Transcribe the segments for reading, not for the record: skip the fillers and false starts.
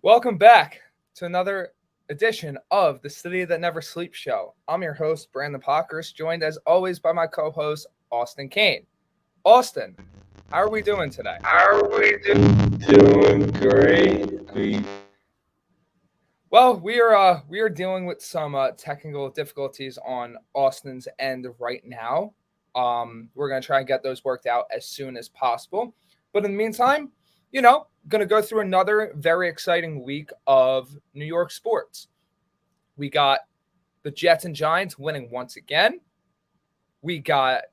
Welcome back to another edition of the City That Never Sleeps show. I'm your host, Brandon Pockers, joined as always by my co-host, Austin Kane. Austin, how are we doing today? Doing great. Well, we are dealing with some technical difficulties on Austin's end right now. We're gonna try and get those worked out as soon as possible. But in the meantime, gonna go through another very exciting week of New York sports. We got the Jets and Giants winning once again. We got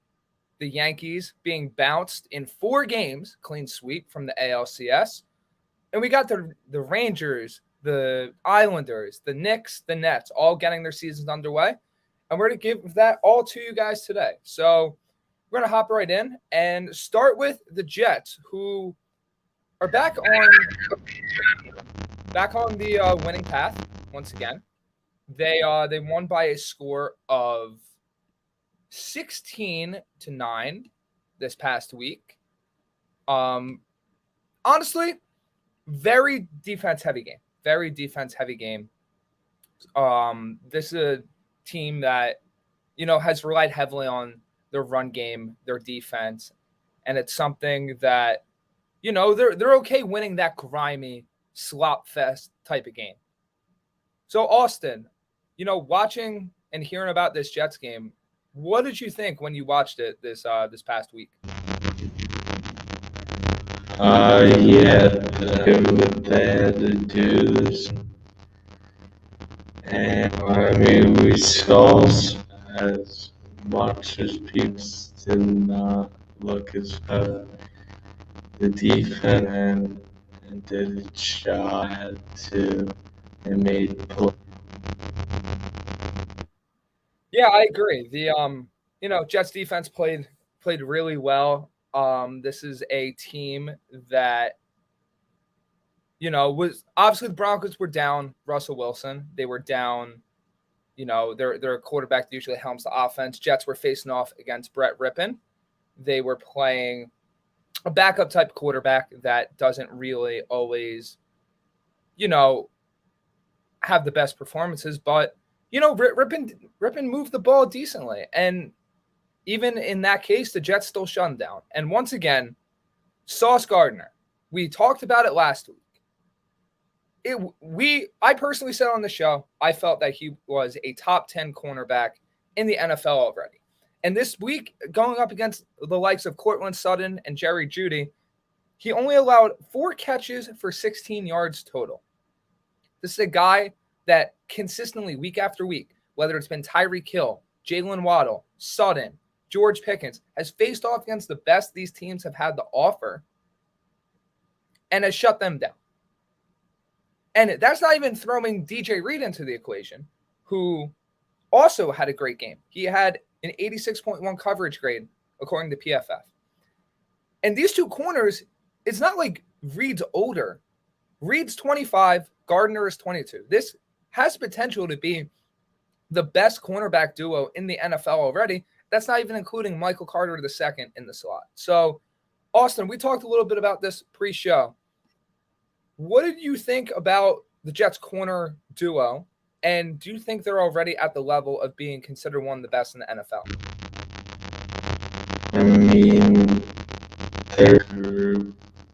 the Yankees being bounced in 4 games, clean sweep from the ALCS. And we got the Rangers, the Islanders, the Knicks, the Nets, all getting their seasons underway. And we're going to give that all to you guys today. So we're going to hop right in and start with the Jets, who are back on the winning path once again. They won by a score of 16-9 this past week. Honestly, very defense heavy game. Very defense heavy game. This is a team that has relied heavily on their run game, their defense, and it's something that they're okay winning that grimy slop fest type of game. So Austin, watching and hearing about this Jets game, what did you think when you watched it this past week? Yeah, what they had to do this. And we saw as much as people did not look as bad. The defense and did its job to and made play. Yeah, I agree. The Jets defense played really well. This is a team that was obviously the Broncos were down Russell Wilson. They were down, their quarterback that usually helms the offense. Jets were facing off against Brett Rippon. They were playing a backup type quarterback that doesn't really always, have the best performances, but Rippon moved the ball decently. And even in that case, the Jets still shut him down. And once again, Sauce Gardner, we talked about it last week. I personally said on the show, I felt that he was a top 10 cornerback in the NFL already. And this week, going up against the likes of Courtland Sutton and Jerry Jeudy, he only allowed 4 catches for 16 yards total. This is a guy that consistently, week after week, whether it's been Tyreek Hill, Jalen Waddle, Sutton, George Pickens, has faced off against the best these teams have had to offer and has shut them down. And that's not even throwing DJ Reed into the equation, who also had a great game. He had an 86.1 coverage grade, according to PFF. And these two corners, it's not like Reed's older. Reed's 25, Gardner is 22. This has potential to be the best cornerback duo in the NFL already. That's not even including Michael Carter II in the slot. So, Austin, we talked a little bit about this pre-show. What did you think about the Jets corner duo? And do you think they're already at the level of being considered one of the best in the NFL?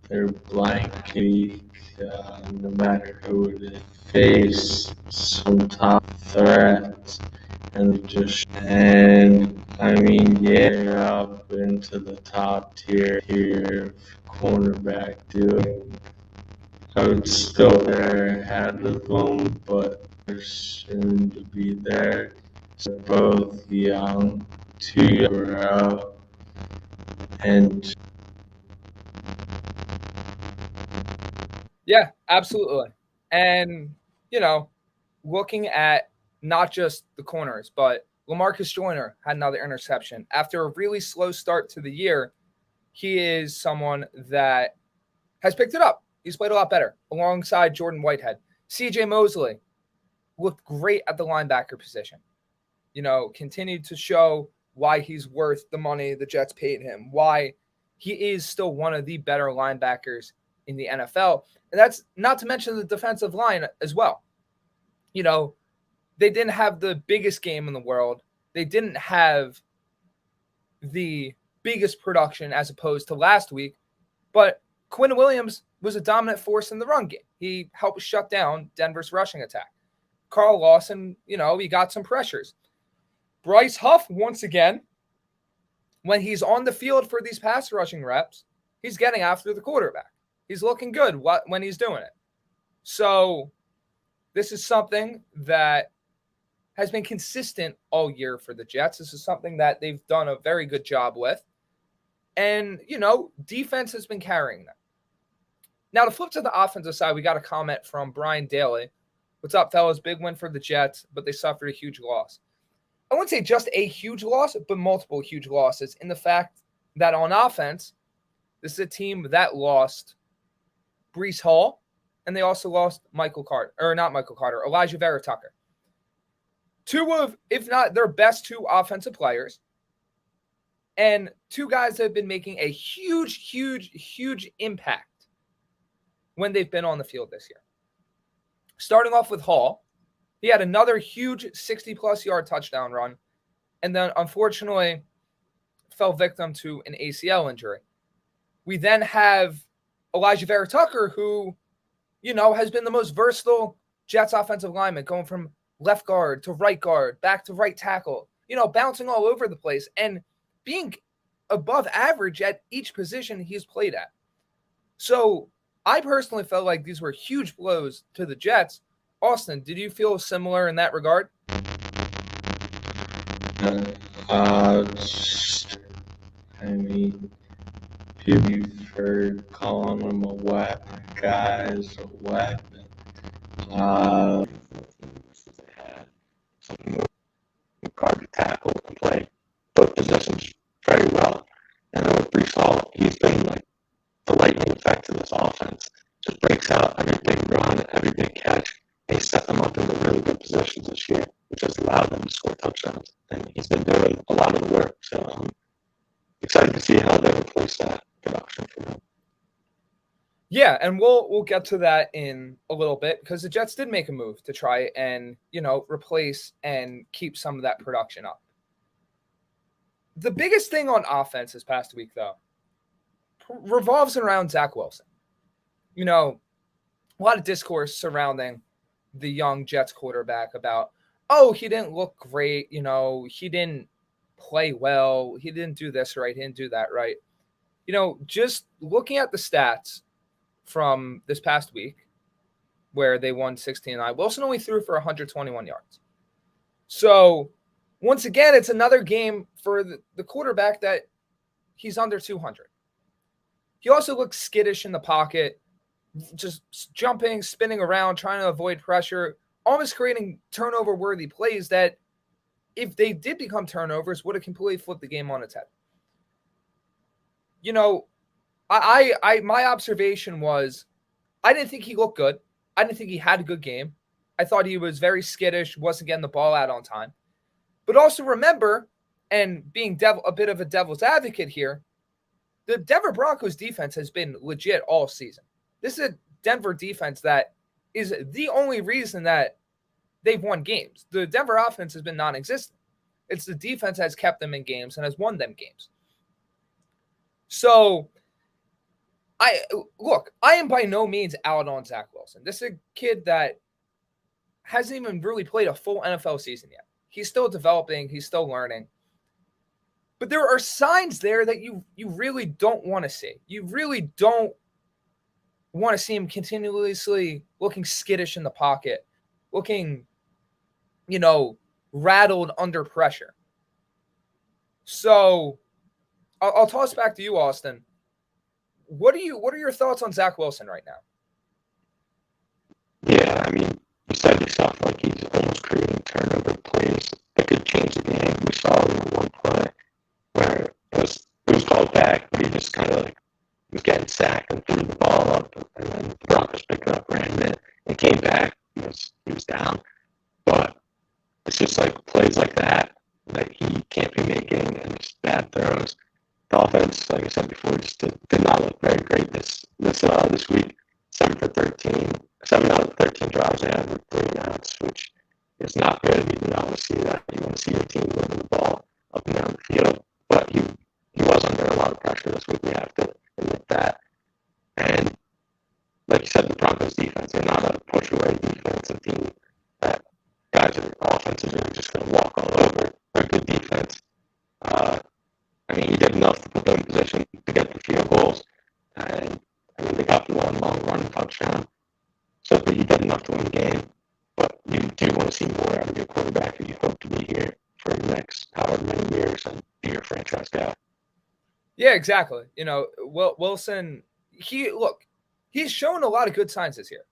They're blank. No matter who they face, some top threats, and they're up into the top tier of cornerback doing. I would still there ahead of them, but they're soon to be there. So both young, 2 and Yeah, absolutely. And, looking at not just the corners, but LaMarcus Joyner had another interception. After a really slow start to the year, he is someone that has picked it up. He's played a lot better alongside Jordan Whitehead. CJ Mosley looked great at the linebacker position. Continued to show why he's worth the money the Jets paid him, why he is still one of the better linebackers in the NFL. And that's not to mention the defensive line as well. They didn't have the biggest game in the world. They didn't have the biggest production as opposed to last week. But Quinn Williams was a dominant force in the run game. He helped shut down Denver's rushing attack. Carl Lawson, he got some pressures. Bryce Huff, once again, when he's on the field for these pass rushing reps, he's getting after the quarterback. He's looking good when he's doing it. So this is something that has been consistent all year for the Jets. This is something that they've done a very good job with. And, defense has been carrying them. Now, to flip to the offensive side, we got a comment from Brian Daly. What's up, fellas? Big win for the Jets, but they suffered a huge loss. I wouldn't say just a huge loss, but multiple huge losses in the fact that on offense, this is a team that lost Breece Hall, and they also lost Elijah Vera Tucker. Two of, if not their best two offensive players, and two guys that have been making a huge, huge, huge impact when they've been on the field this year. Starting off with Hall, he had another huge 60-plus yard touchdown run, and then unfortunately fell victim to an ACL injury. We then have Elijah Vera Tucker, who, has been the most versatile Jets offensive lineman, going from left guard to right guard, back to right tackle, bouncing all over the place and being above average at each position he's played at. So I personally felt like these were huge blows to the Jets. Austin, did you feel similar in that regard? You've heard calling him a weapon, guys, a weapon. They had something with guard to tackle and play both positions very well. And then with Breece Hall, he's been like the lightning effect of this offense. Just breaks out every big run, every big catch. They set them up into really good positions this year, which has allowed them to score touchdowns. And he's been doing a lot of the work. So I'm excited to see how they replace that production for them. Yeah, and we'll get to that in a little bit because the Jets did make a move to try and, replace and keep some of that production up. The biggest thing on offense this past week, though, revolves around Zach Wilson. A lot of discourse surrounding the young Jets quarterback about, he didn't look great. He didn't play well. He didn't do this right. He didn't do that right. Just looking at the stats from this past week where they won 16-9, Wilson only threw for 121 yards. So once again, it's another game for the quarterback that he's under 200. He also looks skittish in the pocket, just jumping, spinning around, trying to avoid pressure, almost creating turnover-worthy plays that, if they did become turnovers, would have completely flipped the game on its head. My observation was, I didn't think he looked good. I didn't think he had a good game. I thought he was very skittish, wasn't getting the ball out on time. But also remember, and being a bit of a devil's advocate here, the Denver Broncos defense has been legit all season. This is a Denver defense that is the only reason that they've won games. The Denver offense has been non-existent. It's the defense that has kept them in games and has won them games. So, I am by no means out on Zach Wilson. This is a kid that hasn't even really played a full NFL season yet. He's still developing. He's still learning. But there are signs there that you really don't want to see. You really don't want to see him continuously looking skittish in the pocket, looking, rattled under pressure. So I'll toss back to you, Austin. What are your thoughts on Zach Wilson right now? Yeah, you said yourself, like he's almost creating turnover plays that could change the game. We saw one play where it was called back, but he just kind of was getting sacked and threw the ball up, and then the Broncos picked it up, ran it, and came back. He was down, but it's just like plays like that he can't be making, and just bad throws. The offense, like I said before, just did not look very great this this week, 7 out of 13 drives they had with 3 and outs, which is not good. You do not want to see that. You want to see your team moving the ball up and down the field. But he was under a lot of pressure this week. We have to admit that. And like you said, the Broncos defense, they're not a push-away defensive team that offenses are just going to walk all over. They're a good defense. He did enough to put them in position to get the field goals. And, they got the one long running touchdown. So he did enough to win the game. But you do want to see more out of your quarterback who you hope to be here for the next however many years and be your franchise guy. Yeah, exactly. Wilson, he's shown a lot of good signs this year.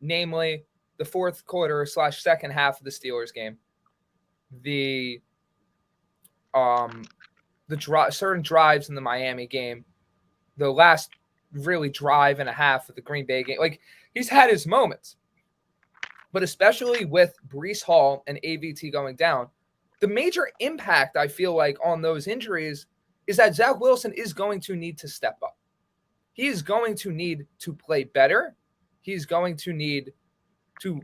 Namely the fourth quarter / second half of the Steelers game, the certain drives in the Miami game, the last really drive and a half of the Green Bay game. He's had his moments, but especially with Breece Hall and AVT going down, the major impact I feel like on those injuries is that Zach Wilson is going to need to step up. He is going to need to play better. He's going to need to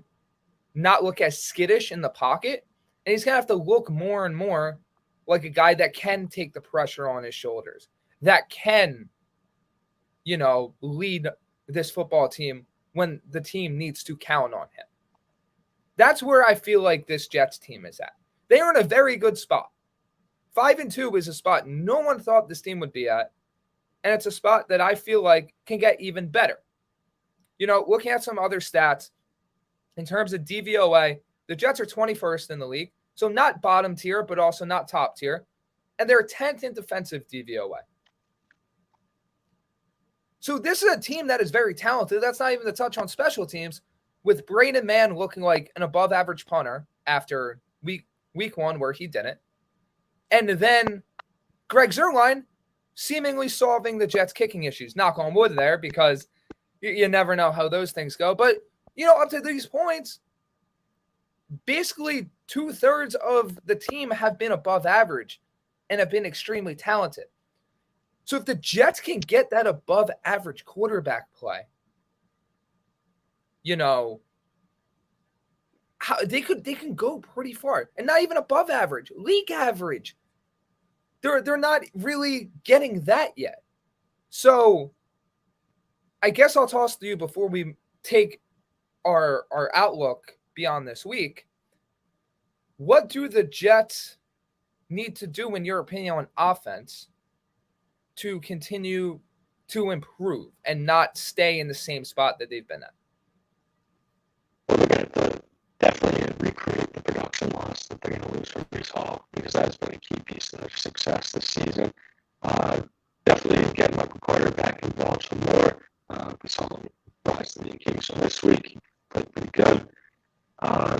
not look as skittish in the pocket. And he's going to have to look more and more like a guy that can take the pressure on his shoulders, that can, lead this football team when the team needs to count on him. That's where I feel like this Jets team is at. They are in a very good spot. 5-2 is a spot no one thought this team would be at. And it's a spot that I feel like can get even better. Looking at some other stats, in terms of DVOA, the Jets are 21st in the league. So not bottom tier, but also not top tier. And they're 10th in defensive DVOA. So this is a team that is very talented. That's not even the touch on special teams, with Braden Mann looking like an above-average punter after week 1 where he didn't. And then Greg Zuerlein seemingly solving the Jets' kicking issues. Knock on wood there, because you never know how those things go. But, up to these points, basically 2/3 of the team have been above average and have been extremely talented. So if the Jets can get that above average quarterback play, they can go pretty far, and not even above average, league average. They're not really getting that yet. So I guess I'll toss to you before we take our outlook beyond this week. What do the Jets need to do, in your opinion, on offense to continue to improve and not stay in the same spot that they've been at? Well, they're going to definitely recreate the production loss that they're going to lose from Breece Hall, because that has been a key piece of their success this season. Definitely get Michael Carter back involved some more. We saw him rise to the occasion this week. He played pretty good.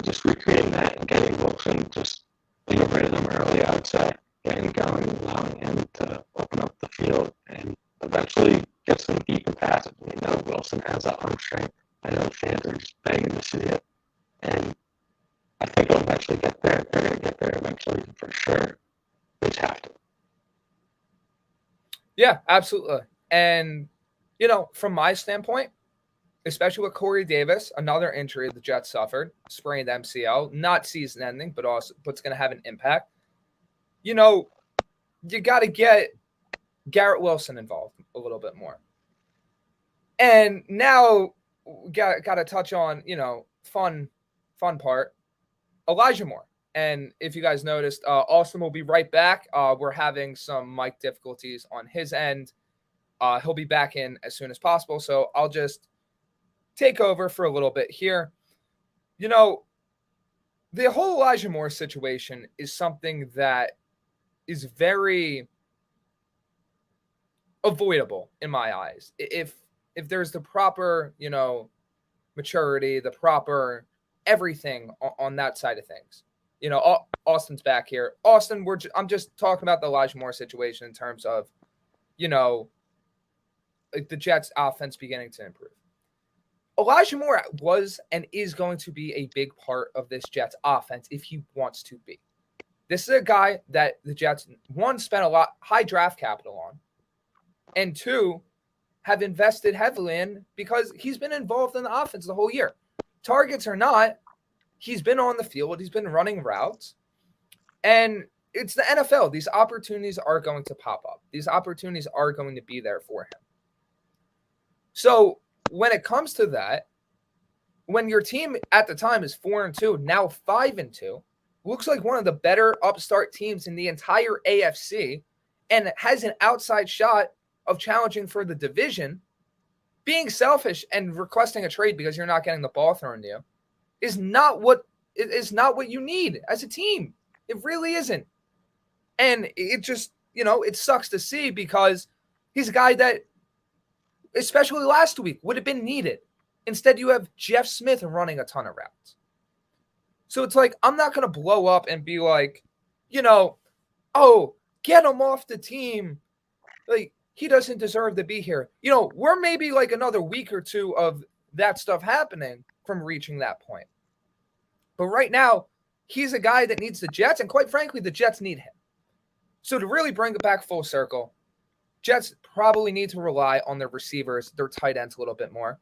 Just recreating that and getting Wilson, just getting rid of them early, I would say, getting going, allowing him to open up the field and eventually get some deeper passes. Wilson has that arm strength. I know the fans are just begging to see it. And I think they'll eventually get there. They're going to get there eventually for sure. They just have to. Yeah, absolutely. And, from my standpoint, especially with Corey Davis, another injury the Jets suffered, sprained MCL, not season ending, but it's going to have an impact. You got to get Garrett Wilson involved a little bit more. And now got to touch on, fun part, Elijah Moore. And if you guys noticed, Austin will be right back. We're having some mic difficulties on his end. He'll be back in as soon as possible. So I'll just take over for a little bit here. The whole Elijah Moore situation is something that is very avoidable in my eyes. If there's the proper, maturity, the proper everything on that side of things. Austin's back here. Austin, I'm just talking about the Elijah Moore situation in terms of, the Jets' offense beginning to improve. Elijah Moore was and is going to be a big part of this Jets offense if he wants to be. This is a guy that the Jets, one, spent a lot high draft capital on, and two, have invested heavily in because he's been involved in the offense the whole year. Targets or not, he's been on the field. He's been running routes. And it's the NFL. These opportunities are going to pop up. These opportunities are going to be there for him. So when it comes to that, when your team at the time is 4-2, now 5-2, looks like one of the better upstart teams in the entire AFC and has an outside shot of challenging for the division, being selfish and requesting a trade because you're not getting the ball thrown to you is not what you need as a team. It really isn't. And it just, it sucks to see because he's a guy that, especially last week, would have been needed. Instead, you have Jeff Smith running a ton of routes. So it's like, I'm not going to blow up and be like, oh, get him off the team. Like, he doesn't deserve to be here. We're maybe like another week or two of that stuff happening from reaching that point. But right now, he's a guy that needs the Jets, and quite frankly, the Jets need him. So to really bring it back full circle, Jets probably need to rely on their receivers, their tight ends a little bit more.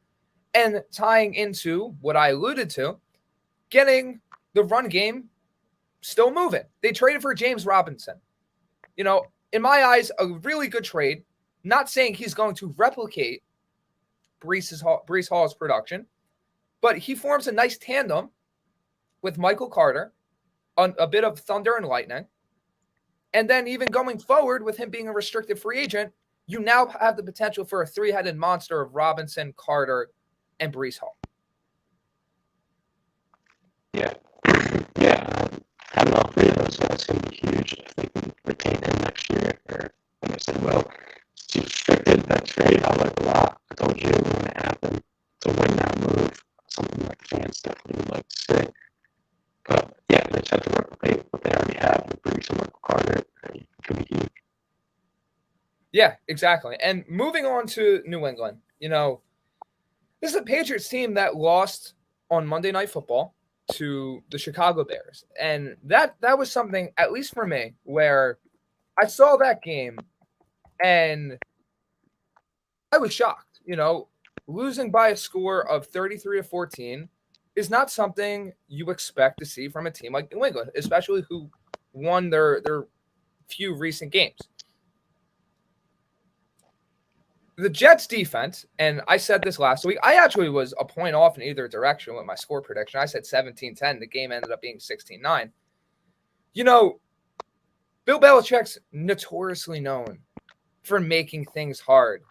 And tying into what I alluded to, getting the run game still moving. They traded for James Robinson. In my eyes, a really good trade. Not saying he's going to replicate Breece Hall's production, but he forms a nice tandem with Michael Carter on a bit of thunder and lightning. And then even going forward with him being a restricted free agent, you now have the potential for a three-headed monster of Robinson, Carter, and Breece Hall. Yeah. Having all three of those guys can be huge. I think we retain him next year. Or, like I said, well, it's too restricted. That trade I like a lot. I told you it was going to happen. It's a win-now move. Something like fans definitely would like to say. But, yeah, they just have to replicate what they already have with Breece and Michael Carter. It could be huge. Yeah, exactly. And moving on to New England, this is a Patriots team that lost on Monday Night Football to the Chicago Bears. And that was something, at least for me, where I saw that game and I was shocked. Losing by a score of 33-14 is not something you expect to see from a team like New England, especially who won their few recent games. The Jets defense, and I said this last week, I actually was a point off in either direction with my score prediction. I said 17-10. The game ended up being 16-9. Bill Belichick's notoriously known for making things hard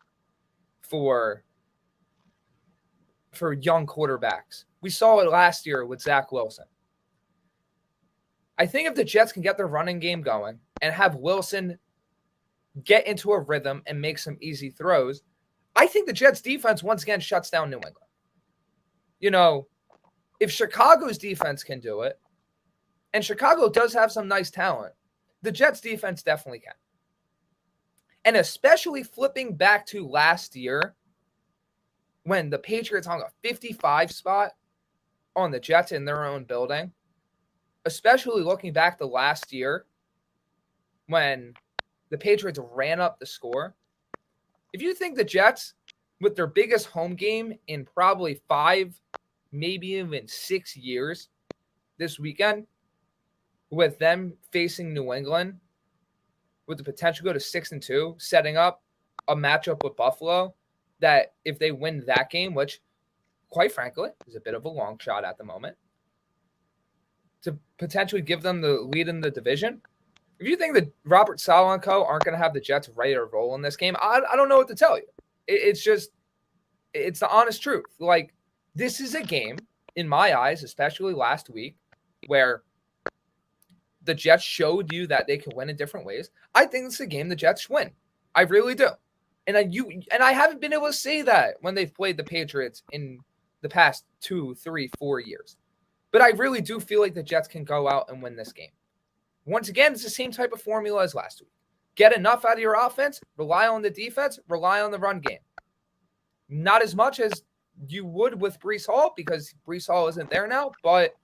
for young quarterbacks. We saw it last year with Zach Wilson. I think if the Jets can get their running game going and have Wilson get into a rhythm and make some easy throws, I think the Jets defense once again shuts down New England. If Chicago's defense can do it, and Chicago does have some nice talent, the Jets defense definitely can. And especially flipping back to last year when the Patriots hung a 55 spot on the Jets in their own building, especially looking back to last year when the Patriots ran up the score. If you think the Jets, with their biggest home game in probably 5, maybe even 6 years this weekend, with them facing New England, with the potential to go to 6-2, setting up a matchup with Buffalo, that if they win that game, which, quite frankly, is a bit of a long shot at the moment, to potentially give them the lead in the division. If you think that Robert Saleh and co. aren't going to have the Jets ready to roll in this game, I don't know what to tell you. It's the honest truth. Like, this is a game, in my eyes, especially last week, where the Jets showed you that they could win in different ways. I think it's a game the Jets win. I really do. And I haven't been able to say that when they've played the Patriots in the past 2, 3, 4 years. But I really do feel like the Jets can go out and win this game. Once again, it's the same type of formula as last week. Get enough out of your offense, rely on the defense, rely on the run game. Not as much as you would with Breece Hall because Breece Hall isn't there now, but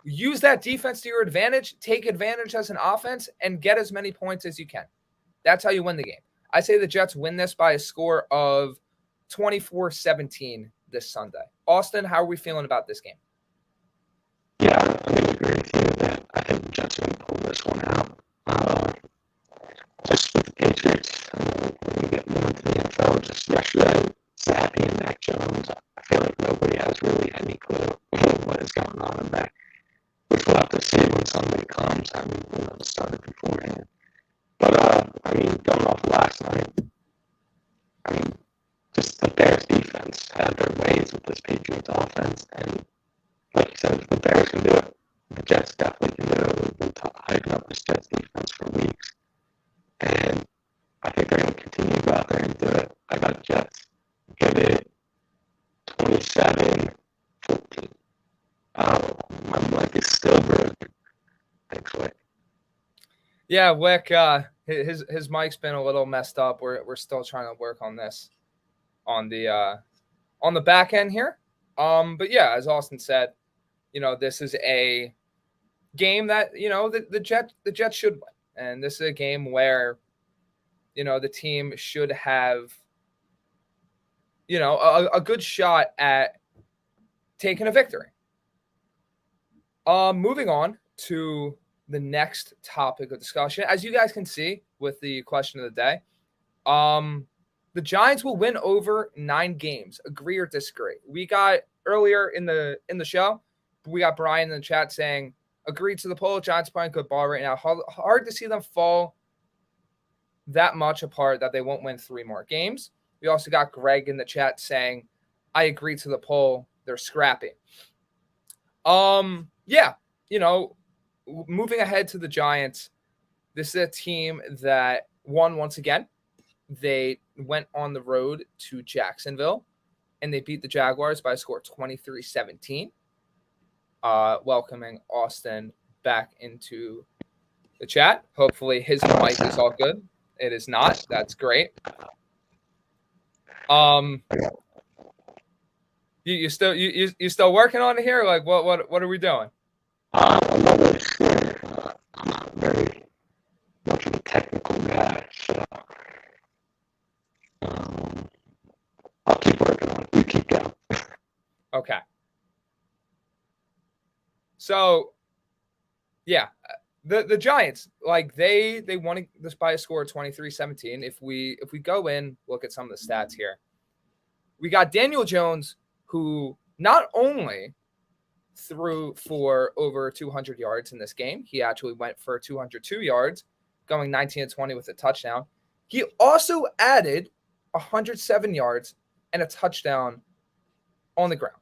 use that defense to your advantage, take advantage as an offense, and get as many points as you can. That's how you win the game. I say the Jets win this by a score of 24-17 this Sunday. Austin, how are we feeling about this game? Yeah, I'm going to agree with you that I think the Jets are going to pull this one out. Just with the Patriots, when we get more into the NFL, just yesterday, Zappy and Mac Jones, I feel like nobody has really any clue what is going on in there. Which we'll have to see when Sunday comes. I mean, started beforehand. But, I mean, going off last night, I mean, just the Bears defense had their ways with this Patriots offense. And like you said, if the Bears can do it, the Jets definitely can do it. We've been hyping up this Jets defense for weeks. And I think they're going to continue to go out there and do it. I got Jets get it 27-14. Oh, my mic is still broken. Thanks, Wick. Yeah, Wick, his mic's been a little messed up. We're still trying to work on this on the back end here. But yeah, as Austin said, this is a game that the Jets should win, and this is a game where the team should have a good shot at taking a victory. Moving on to the next topic of discussion, as you guys can see with the question of the day, the Giants will win over 9 games. Agree or disagree? We got earlier in the show, we got Brian in the chat saying, agree to the poll. Giants playing good ball right now. Hard to see them fall that much apart that they won't win 3 more games. We also got Greg in the chat saying, I agree to the poll. They're scrappy. Yeah, moving ahead to the Giants, this is a team that won once again. They went on the road to Jacksonville, and they beat the Jaguars by a score of 23-17. Welcoming Austin back into the chat. Hopefully his mic is all good. It is not. That's great. You still working on it here? Like what are we doing? I'm not really sure. I'm not very much of a technical guy, so I'll keep working on it. You keep going. Okay. So, yeah, the Giants, like they won this by a score of 23-17. If we go in, look at some of the stats here. We got Daniel Jones, who not only threw for over 200 yards in this game, he actually went for 202 yards, going 19-20 with a touchdown. He also added 107 yards and a touchdown on the ground.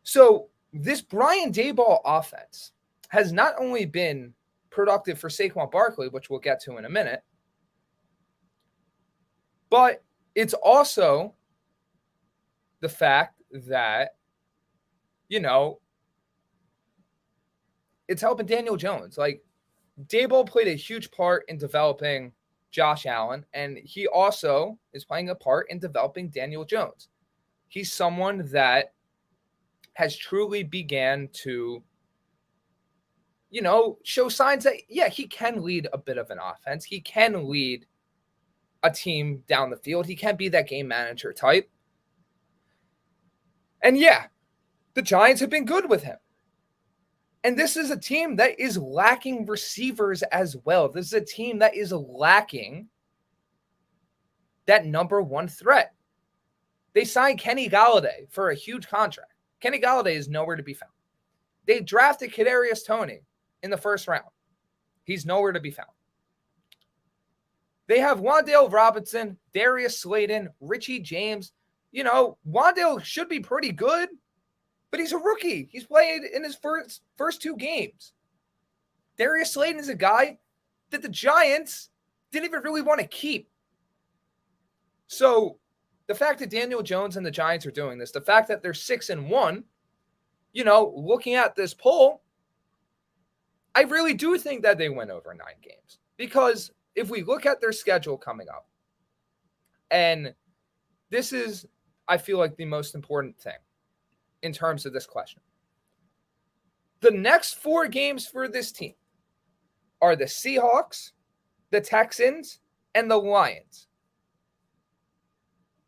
So this Brian Daboll offense has not only been productive for Saquon Barkley, which we'll get to in a minute, but it's also the fact that, it's helping Daniel Jones. Like, Daboll played a huge part in developing Josh Allen, and he also is playing a part in developing Daniel Jones. He's someone that has truly began to, show signs that, yeah, he can lead a bit of an offense. He can lead a team down the field. He can be that game manager type. And yeah, the Giants have been good with him. And this is a team that is lacking receivers as well. This is a team that is lacking that number one threat. They signed Kenny Golladay for a huge contract. Kenny Golladay is nowhere to be found. They drafted Kadarius Toney in the first round. He's nowhere to be found. They have Wan'Dale Robinson, Darius Slayton, Richie James. Wan'Dale should be pretty good, but he's a rookie. He's played in his first 2 games. Darius Slayton is a guy that the Giants didn't even really want to keep. So the fact that Daniel Jones and the Giants are doing this, the fact that they're 6-1, looking at this poll, I really do think that they win over 9 games. Because if we look at their schedule coming up, and this is, I feel like, the most important thing in terms of this question. The next 4 games for this team are the Seahawks, the Texans, and the Lions.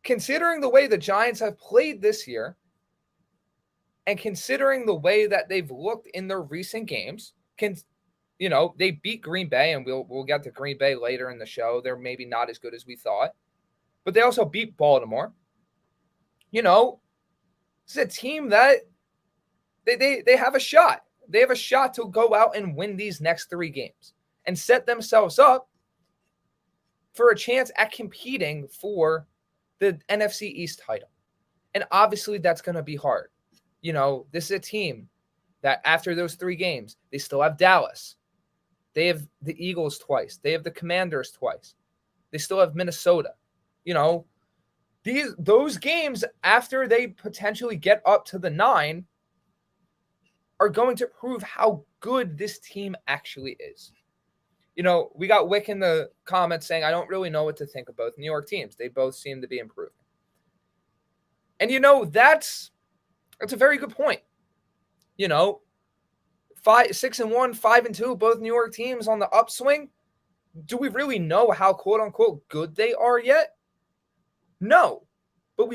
Considering the way the Giants have played this year, and considering the way that they've looked in their recent games, they beat Green Bay, and we'll get to Green Bay later in the show. They're maybe not as good as we thought, but they also beat Baltimore. It's a team that they have a shot. They have a shot to go out and win these next 3 games and set themselves up for a chance at competing for the NFC East title. And obviously that's going to be hard. This is a team that after those 3 games, they still have Dallas. They have the Eagles twice. They have the Commanders twice. They still have Minnesota. Those games after they potentially get up to the 9 are going to prove how good this team actually is. We got Wick in the comments saying, I don't really know what to think of both New York teams. They both seem to be improving. And that's a very good point. 6-1, 5-2, both New York teams on the upswing. Do we really know how quote unquote good they are yet? No. But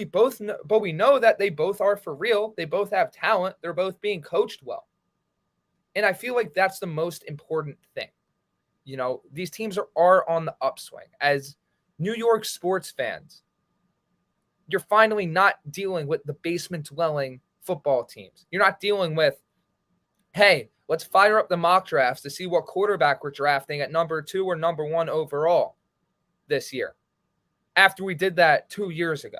we know that they both are for real. They both have talent. They're both being coached well. And I feel like that's the most important thing. These teams are on the upswing. As New York sports fans, you're finally not dealing with the basement-dwelling football teams. You're not dealing with, hey, let's fire up the mock drafts to see what quarterback we're drafting at number 2 or number 1 overall this year, after we did that 2 years ago.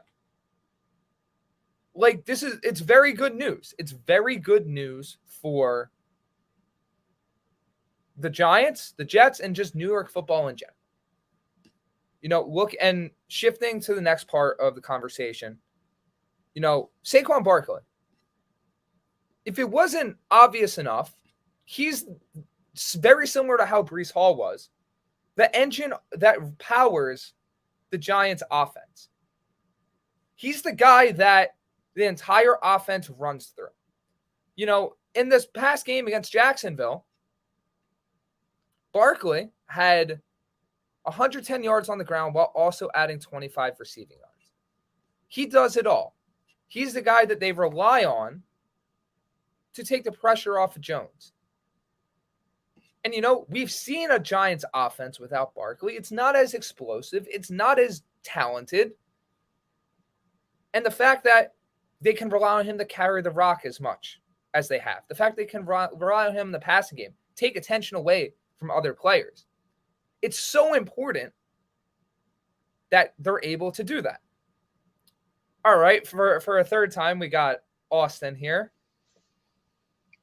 It's very good news. It's very good news for the Giants, the Jets, and just New York football in general. Look, and shifting to the next part of the conversation, Saquon Barkley. If it wasn't obvious enough, he's very similar to how Breece Hall was, the engine that powers the Giants' offense. He's the guy that the entire offense runs through. In this past game against Jacksonville, Barkley had 110 yards on the ground while also adding 25 receiving yards. He does it all. He's the guy that they rely on to take the pressure off of Jones. And, we've seen a Giants offense without Barkley. It's not as explosive. It's not as talented. And the fact that they can rely on him to carry the rock as much as they have, the fact they can rely on him in the passing game, take attention away from other players. It's so important that they're able to do that. All right, for a third time, we got Austin here.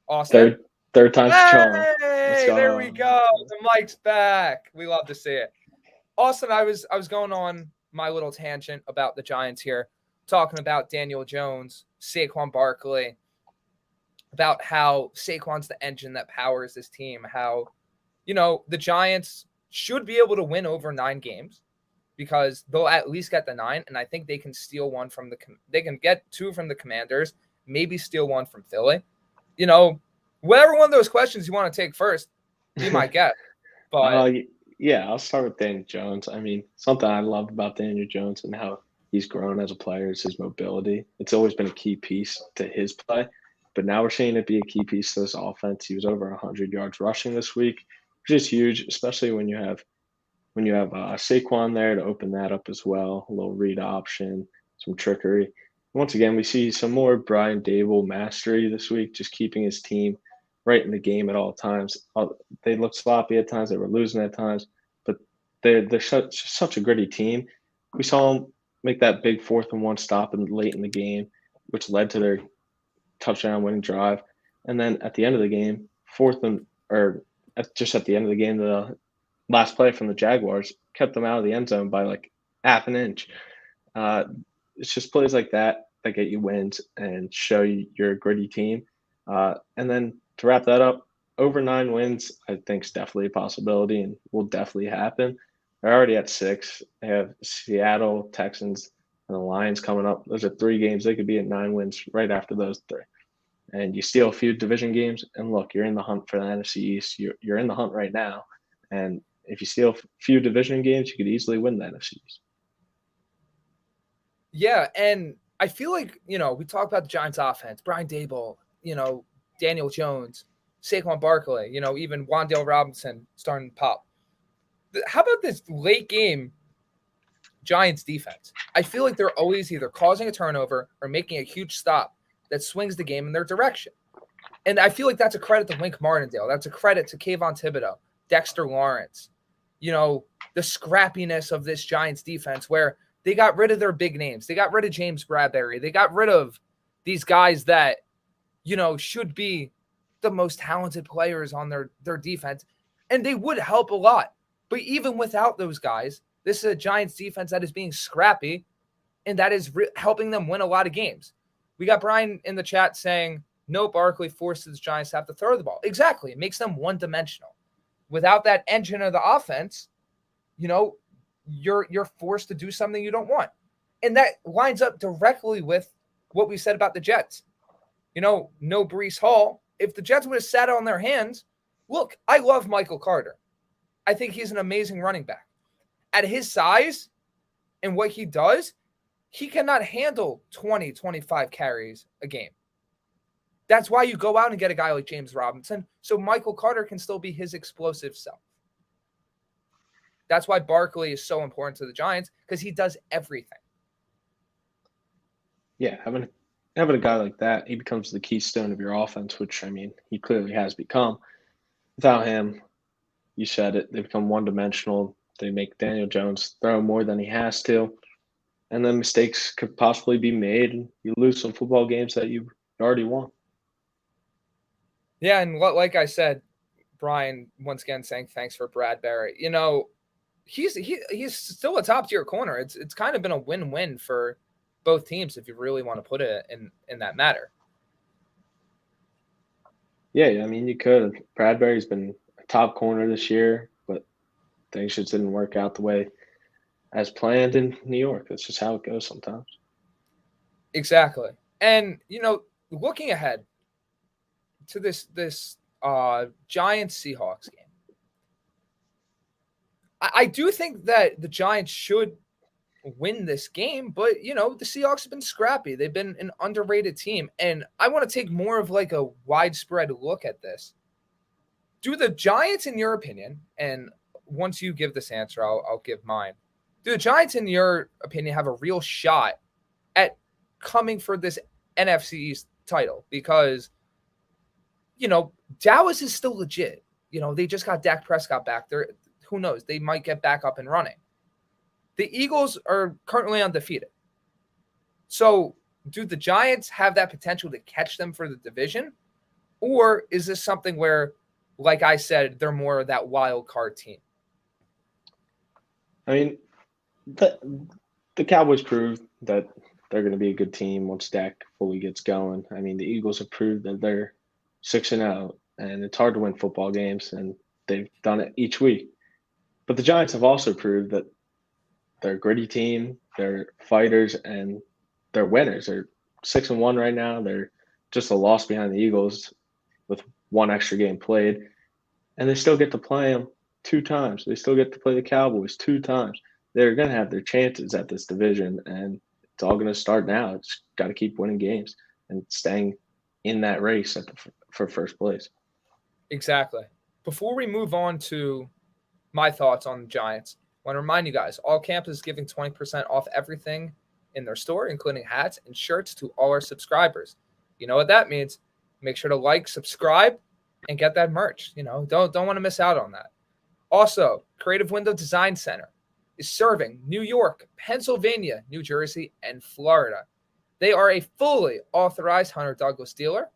Austin? Third time's the charm. Hey, there we go. The mic's back. We love to see it. Austin, I was going on my little tangent about the Giants here, talking about Daniel Jones, Saquon Barkley, about how Saquon's the engine that powers this team, how, the Giants should be able to win over 9 games because they'll at least get the 9, and I think they can steal one from they can get 2 from the Commanders, maybe steal 1 from Philly. Whatever one of those questions you want to take first, be my guest. But I'll start with Daniel Jones. I mean, something I love about Daniel Jones and how he's grown as a player is his mobility. It's always been a key piece to his play, but now we're seeing it be a key piece to this offense. He was over 100 yards rushing this week, which is huge, especially when you have Saquon there to open that up as well, a little read option, some trickery. Once again, we see some more Brian Dable mastery this week, just keeping his team right in the game at all times. They looked sloppy at times. They were losing at times, but they're such a gritty team. We saw them make that big 4th and 1 stop late in the game, which led to their touchdown winning drive. And then at the end of the game, just at the end of the game, the last play from the Jaguars kept them out of the end zone by like half an inch. It's just plays like that get you wins and show you're a gritty team. And then to wrap that up, over 9 wins, I think is definitely a possibility and will definitely happen. They're already at 6. They have Seattle, Texans, and the Lions coming up. Those are 3 games. They could be at 9 wins right after those 3. And you steal a few division games, and look, you're in the hunt for the NFC East. You're in the hunt right now. And if you steal a few division games, you could easily win the NFC East. Yeah, and I feel like, we talk about the Giants offense, Brian Daboll, Daniel Jones, Saquon Barkley, even Wan'Dale Robinson starting to pop. How about this late game Giants defense? I feel like they're always either causing a turnover or making a huge stop that swings the game in their direction. And I feel like that's a credit to Wink Martindale. That's a credit to Kayvon Thibodeau, Dexter Lawrence, the scrappiness of this Giants defense where they got rid of their big names. They got rid of James Bradbury. They got rid of these guys that, should be the most talented players on their defense. And they would help a lot. But even without those guys, this is a Giants defense that is being scrappy, and that is helping them win a lot of games. We got Brian in the chat saying, no, Barkley forces the Giants to have to throw the ball. Exactly. It makes them one-dimensional. Without that engine of the offense, you're forced to do something you don't want. And that lines up directly with what we said about the Jets. No Breece Hall. If the Jets would have sat on their hands, look, I love Michael Carter. I think he's an amazing running back. At his size and what he does, he cannot handle 20, 25 carries a game. That's why you go out and get a guy like James Robinson, so Michael Carter can still be his explosive self. That's why Barkley is so important to the Giants, because he does everything. Yeah, having a guy like that, he becomes the keystone of your offense, which, he clearly has become. Without him, you said it, they become one-dimensional. They make Daniel Jones throw more than he has to, and then mistakes could possibly be made, and you lose some football games that you already won. Yeah, and like I said, Brian, once again, saying thanks for Bradbury. He's still a top-tier corner. It's kind of been a win-win for both teams, if you really want to put it in that matter. Yeah, you could. Bradbury's been a top corner this year, but things just didn't work out the way as planned in New York. That's just how it goes sometimes. Exactly. And, looking ahead to this Giants-Seahawks game, I do think that the Giants should win this game, but, the Seahawks have been scrappy. They've been an underrated team, and I want to take more of like a widespread look at this. Do the Giants, in your opinion, and once you give this answer, I'll give mine. Do the Giants, in your opinion, have a real shot at coming for this NFC East title? Because, Dallas is still legit. They just got Dak Prescott back there. Who knows? They might get back up and running. The Eagles are currently undefeated. So do the Giants have that potential to catch them for the division? Or is this something where, like I said, they're more of that wild card team? The Cowboys proved that they're going to be a good team once Dak fully gets going. The Eagles have proved that they're 6-0, and it's hard to win football games, and they've done it each week. But the Giants have also proved that they're a gritty team, they're fighters, and they're winners. They're 6-1 right now. They're just a loss behind the Eagles with one extra game played, and they still get to play them 2 times. They still get to play the Cowboys 2 times. They're going to have their chances at this division, and it's all going to start now. It's got to keep winning games and staying in that race for first place. Exactly. Before we move on to my thoughts on the Giants, I want to remind you guys, All Camp is giving 20% off everything in their store, including hats and shirts to all our subscribers. You know what that means? Make sure to like, subscribe, and get that merch. Don't want to miss out on that. Also, Creative Window Design Center is serving New York, Pennsylvania, New Jersey, and Florida. They are a fully authorized Hunter Douglas dealer.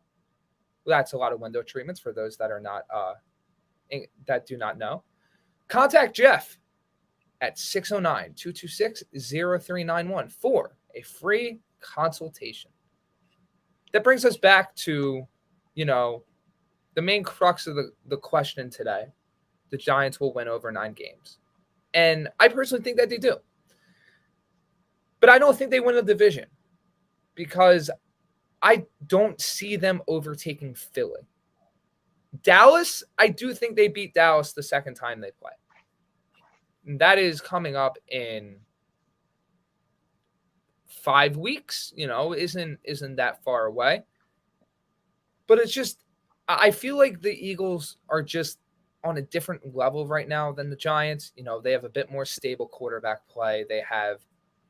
That's a lot of window treatments for those that are not that do not know. Contact Jeff at 609-226-0391 for a free consultation. That brings us back to, the main crux of the question today. The Giants will win over 9 games. And I personally think that they do. But I don't think they win the division because I don't see them overtaking Philly. Dallas, I do think they beat Dallas the second time they play. That is coming up in 5 weeks, isn't that far away. But it's just, I feel like the Eagles are just on a different level right now than the Giants. They have a bit more stable quarterback play. They have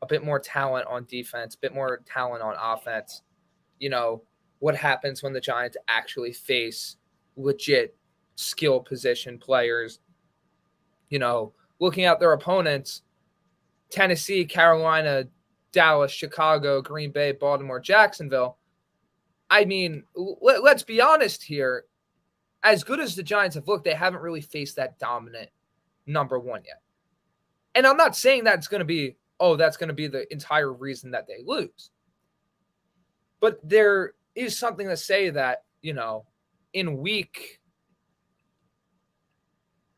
a bit more talent on defense, a bit more talent on offense. What happens when the Giants actually face legit skill position players, looking at their opponents, Tennessee, Carolina, Dallas, Chicago, Green Bay, Baltimore, Jacksonville. I mean, let's be honest here. As good as the Giants have looked, they haven't really faced that dominant number one yet. And I'm not saying that's going to be, that's going to be the entire reason that they lose. But there is something to say that, in week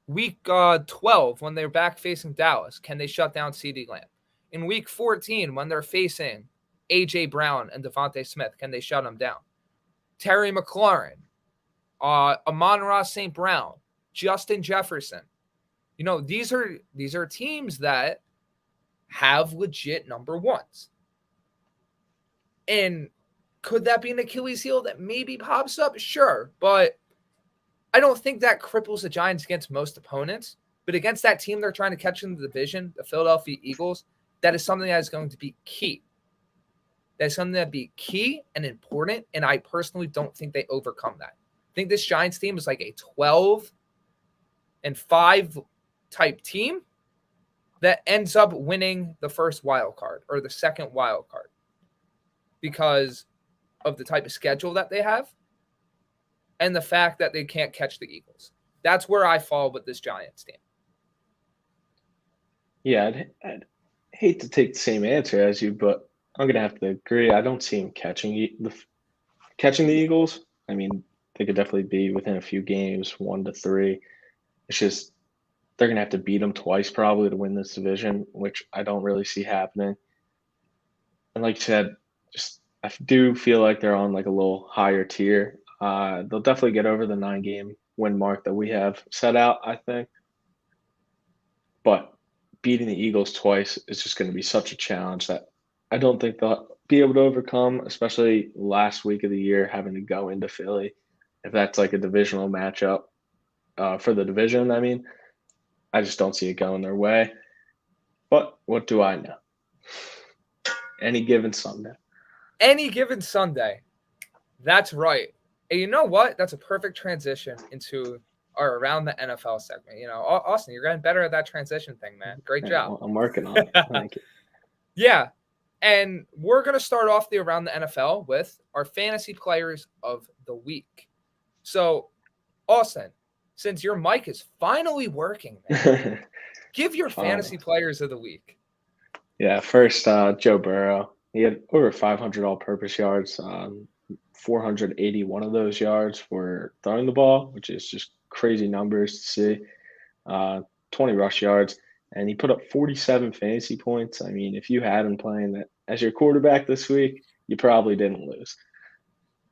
12, when they're back facing Dallas, can they shut down CeeDee Lamb? In week 14, when they're facing A.J. Brown and Devontae Smith, can they shut them down? Terry McLaurin, Amon-Ra St. Brown, Justin Jefferson. These are teams that have legit number ones. And could that be an Achilles heel that maybe pops up? Sure, but I don't think that cripples the Giants against most opponents. But against that team they're trying to catch in the division, the Philadelphia Eagles, that is something that is going to be key. That's something that would be key and important, and I personally don't think they overcome that. I think this Giants team is like a 12-5 type team that ends up winning the first wild card or the second wild card because of the type of schedule that they have and the fact that they can't catch the Eagles. That's where I fall with this Giants team. Yeah, I'd hate to take the same answer as you, but I'm going to have to agree. I don't see him catching the Eagles. I mean, they could definitely be within a few games, 1-3. It's just they're going to have to beat them twice probably to win this division, which I don't really see happening. And like you said, I do feel like they're on like a little higher tier. They'll definitely get over the 9-game win mark that we have set out, I think. But beating the Eagles twice is just going to be such a challenge that I don't think they'll be able to overcome, especially last week of the year, having to go into Philly. If that's like a divisional matchup for the division, I mean, I just don't see it going their way. But what do I know? Any given Sunday. Any given Sunday. That's right. And you know what? That's a perfect transition into our Around the NFL segment. Austin, you're getting better at that transition thing, man. Great job. Well, I'm working on it. Thank you. Yeah. And we're going to start off the Around the NFL with our fantasy players of the week. So, Austin, since your mic is finally working, man, give your fantasy players of the week. Yeah, first, Joe Burrow. He had over 500 all-purpose yards. 481 of those yards were throwing the ball, which is just crazy numbers to see. 20 rush yards, and he put up 47 fantasy points. I mean, if you had him playing that as your quarterback this week, you probably didn't lose.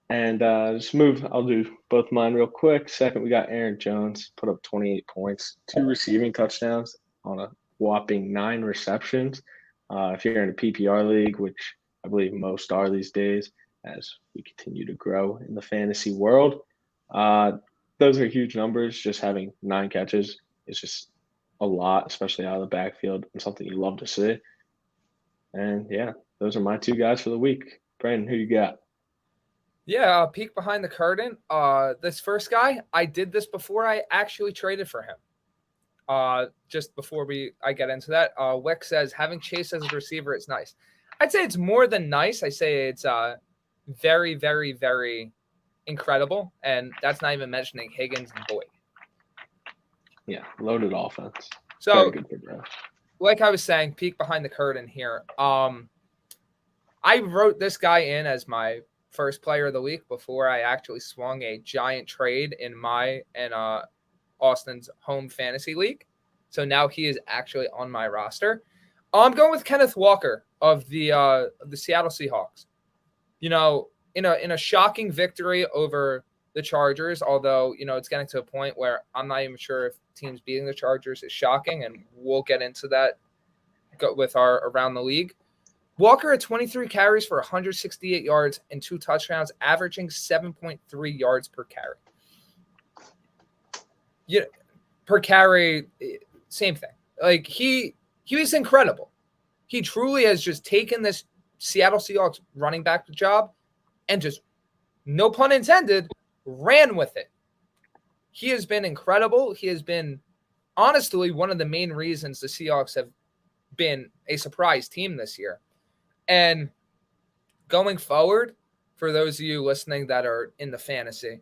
And I'll do both mine real quick. Second, we got Aaron Jones, put up 28 points, 2 receiving touchdowns on a whopping 9 receptions. If you're in a PPR league, which I believe most are these days, as we continue to grow in the fantasy world, those are huge numbers. Just having 9 catches is just a lot, especially out of the backfield, and something you love to see. And yeah, those are my 2 guys for the week. Brandon, who you got? Yeah, peek behind the curtain. This first guy, I did this before I actually traded for him. Just before I get into that, Wick says having Chase as a receiver is nice. I'd say it's more than nice. I say it's very, very, very incredible, and that's not even mentioning Higgins and Boyd. Yeah, loaded offense. So, very good for Bro. Like I was saying, peek behind the curtain here. I wrote this guy in as my first player of the week before I actually swung a giant trade in my and Austin's home fantasy league. So now he is actually on my roster. I'm going with Kenneth Walker of the Seattle Seahawks. In a shocking victory over the Chargers, although, it's getting to a point where I'm not even sure if teams beating the Chargers is shocking, and we'll get into that with our Around the League. Walker had 23 carries for 168 yards and 2 touchdowns, averaging 7.3 yards per carry. Per carry, same thing. Like, he was incredible. He truly has just taken this Seattle Seahawks running back job and just, no pun intended, ran with it. He has been incredible. He has been, honestly, one of the main reasons the Seahawks have been a surprise team this year. And going forward, for those of you listening that are in the fantasy,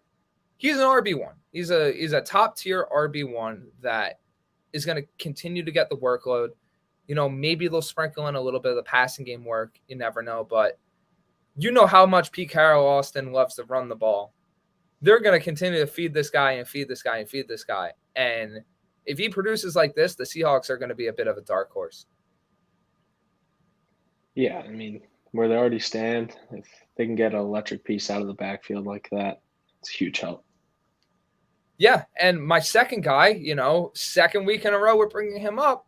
he's an RB1. He's a top-tier RB1 that is going to continue to get the workload. Maybe they'll sprinkle in a little bit of the passing game work. You never know. But you know how much Pete Carroll Austin loves to run the ball. They're going to continue to feed this guy and feed this guy and feed this guy. And if he produces like this, the Seahawks are going to be a bit of a dark horse. Yeah, I mean, where they already stand, if they can get an electric piece out of the backfield like that, it's a huge help. Yeah, and my second guy, second week in a row we're bringing him up,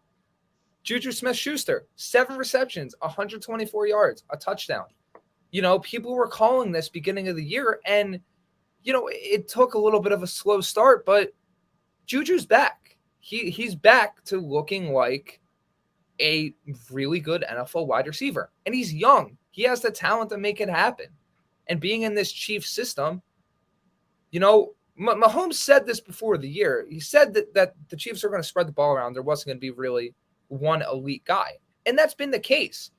Juju Smith-Schuster, 7 receptions, 124 yards, a touchdown. People were calling this beginning of the year, and, it took a little bit of a slow start, but Juju's back. He's back to looking like a really good NFL wide receiver, and he's young. He has the talent to make it happen. And being in this Chiefs system, Mahomes said this before the year. He said that the Chiefs are going to spread the ball around. There wasn't going to be really one elite guy. And that's been the case.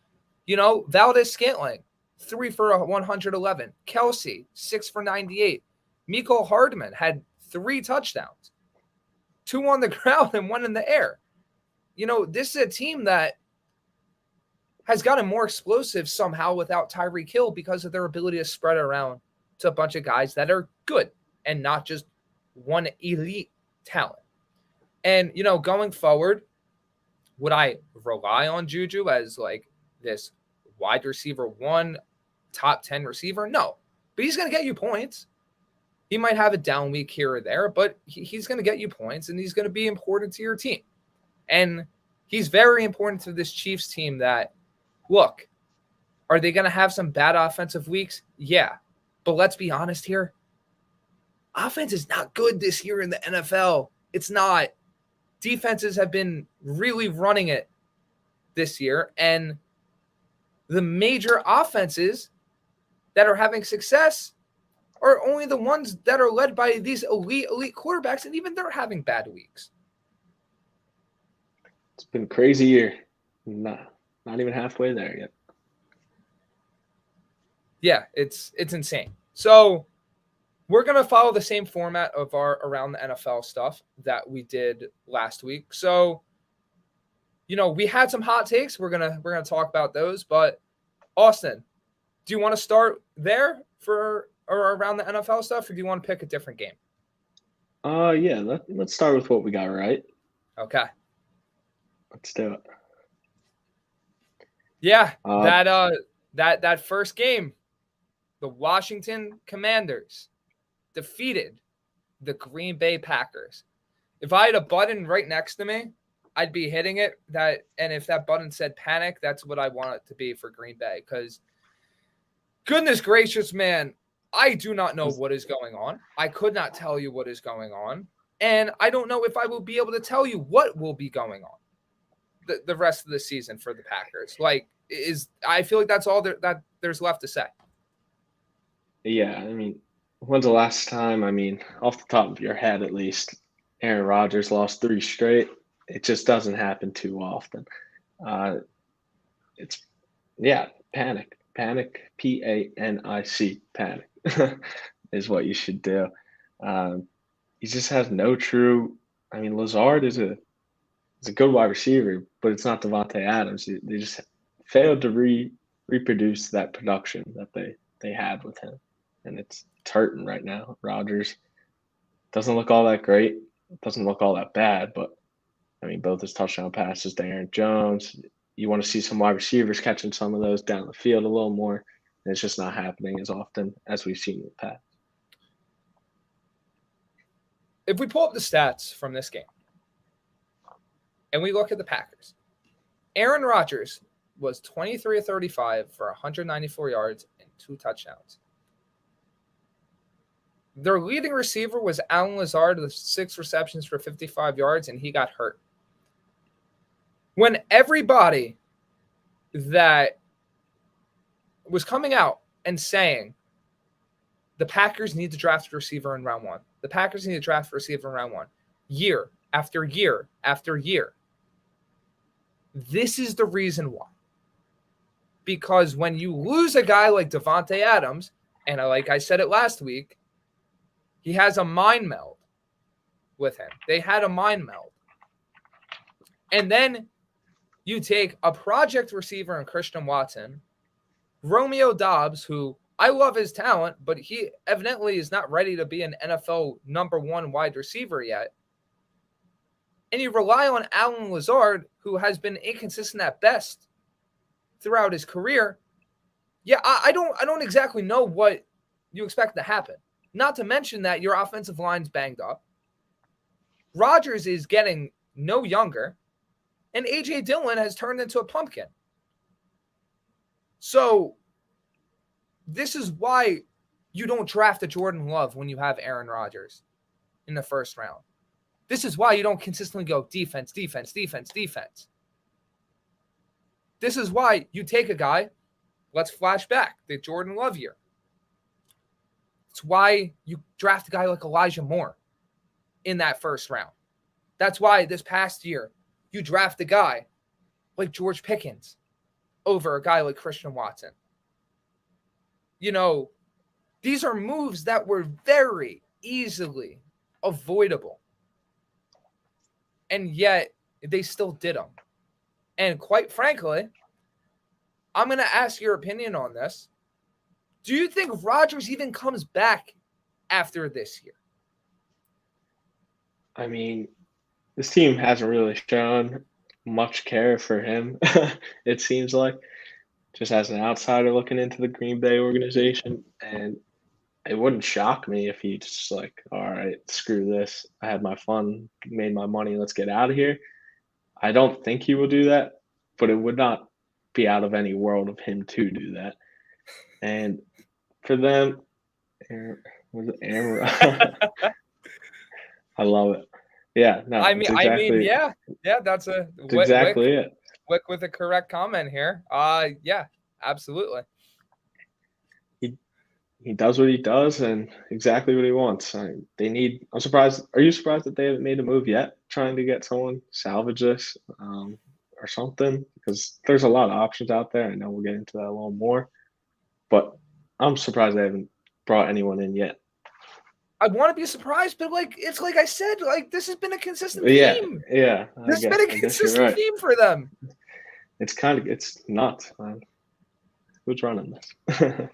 Valdez-Scantling, 3 for 111. Kelsey, 6 for 98. Mecole Hardman had 3 touchdowns, 2 on the ground and 1 in the air. This is a team that has gotten more explosive somehow without Tyreek Hill because of their ability to spread around to a bunch of guys that are good and not just one elite talent. And, going forward, would I rely on Juju as like this wide receiver 1, top 10 receiver? No, but he's going to get you points. He might have a down week here or there, but he's going to get you points, and he's going to be important to your team. And he's very important to this Chiefs team that, look, are they going to have some bad offensive weeks? Yeah. But let's be honest here. Offense is not good this year in the NFL. It's not. Defenses have been really running it this year. And the major offenses that are having success are only the ones that are led by these elite quarterbacks, and even they're having bad weeks. It's been a crazy year. Not even halfway there yet. Yeah, it's insane. So we're going to follow the same format of our Around the NFL stuff that we did last week. So, we had some hot takes. We're going to talk about those, but Austin, do you want to start there for or around the NFL stuff, or do you want to pick a different game? Yeah, let's start with what we got right. Okay. Let's do it. Yeah, that first game, the Washington Commanders defeated the Green Bay Packers. If I had a button right next to me, I'd be hitting it. And if that button said panic, that's what I want it to be for Green Bay. Because, goodness gracious, man, I do not know what is going on. I could not tell you what is going on. And I don't know if I will be able to tell you what will be going on the rest of the season for the Packers. I feel like that's all that there's left to say. Yeah, I mean, when's the last time, off the top of your head at least, Aaron Rodgers lost 3 straight? It just doesn't happen too often. Panic. Panic, P-A-N-I-C, panic is what you should do. He just has no true – Lazard is a good wide receiver, but it's not Devontae Adams. They just failed to reproduce that production that they had with him. And it's hurting right now. Rodgers doesn't look all that great. Doesn't look all that bad, but, both his touchdown passes to Aaron Jones. You want to see some wide receivers catching some of those down the field a little more. And it's just not happening as often as we've seen in the past. if we pull up the stats from this game and we look at the Packers, Aaron Rodgers was 23 of 35 for 194 yards and 2 touchdowns. Their leading receiver was Allen Lazard with 6 receptions for 55 yards, and he got hurt. When everybody that was coming out and saying the Packers need to draft a receiver in round 1, the Packers need to draft a receiver in round 1, year after year after year, this is the reason why. Because when you lose a guy like Davante Adams, and like I said it last week, he has a mind meld with him. They had a mind meld. And then you take a project receiver in Christian Watson, Romeo Doubs, who I love his talent, but he evidently is not ready to be an NFL number 1 wide receiver yet. And you rely on Allen Lazard, who has been inconsistent at best throughout his career. Yeah, I don't exactly know what you expect to happen. Not to mention that your offensive line's banged up. Rodgers is getting no younger, and A.J. Dillon has turned into a pumpkin. So this is why you don't draft a Jordan Love when you have Aaron Rodgers in the first round. This is why you don't consistently go defense, defense, defense, defense. This is why you take a guy, let's flash back, the Jordan Love year. It's why you draft a guy like Elijah Moore in that first round. That's why this past year you draft a guy like George Pickens over a guy like Christian Watson. You know, these are moves that were very easily avoidable. And yet they still did them. And quite frankly, I'm going to ask your opinion on this. Do you think Rodgers even comes back after this year? I mean, this team hasn't really shown much care for him, it seems like, just as an outsider looking into the Green Bay organization. And it wouldn't shock me if he just like, all right, screw this. I had my fun, made my money, let's get out of here. I don't think he will do that, but it would not be out of any world of him to do that. And for them, was it Aaron? I love it. Yeah, no. I mean, yeah, that's exactly it. Wick with a correct comment here. Yeah, absolutely. He does what he does and exactly what he wants. I'm surprised. Are you surprised that they haven't made a move yet, trying to get someone salvage this or something? Because there's a lot of options out there. I know we'll get into that a little more, but I'm surprised they haven't brought anyone in yet. I want to be surprised, but it's like I said, this has been a consistent theme. Yeah. This has been a consistent theme for them. It's nuts, man. Who's running this?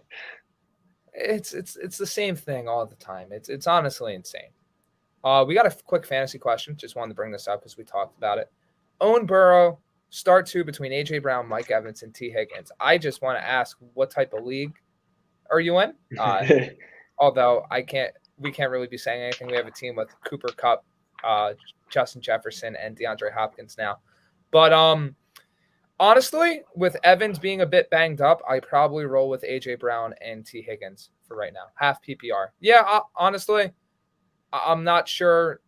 It's the same thing all the time. It's honestly insane. We got a quick fantasy question. Just wanted to bring this up because we talked about it. Owen Burrow, start 2 between A.J. Brown, Mike Evans, and T. Higgins. I just want to ask, what type of league are you in? Although we can't really be saying anything. We have a team with Cooper Kupp, Justin Jefferson, and DeAndre Hopkins now. But honestly, with Evans being a bit banged up, I probably roll with A.J. Brown and T. Higgins for right now. Half PPR. Yeah, honestly, I'm not sure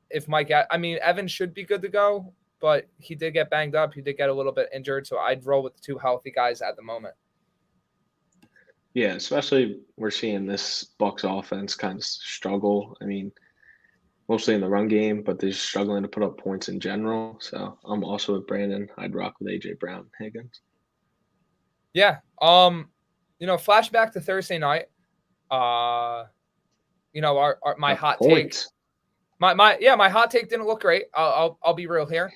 if Evans should be good to go, but he did get banged up. He did get a little bit injured, so I'd roll with the 2 healthy guys at the moment. Yeah, especially we're seeing this Bucs offense kind of struggle. I mean, mostly in the run game, but they're struggling to put up points in general. So I'm also with Brandon. I'd rock with A.J. Brown and Higgins. Yeah. Flashback to Thursday night. My hot take. My hot take didn't look great. I'll be real here.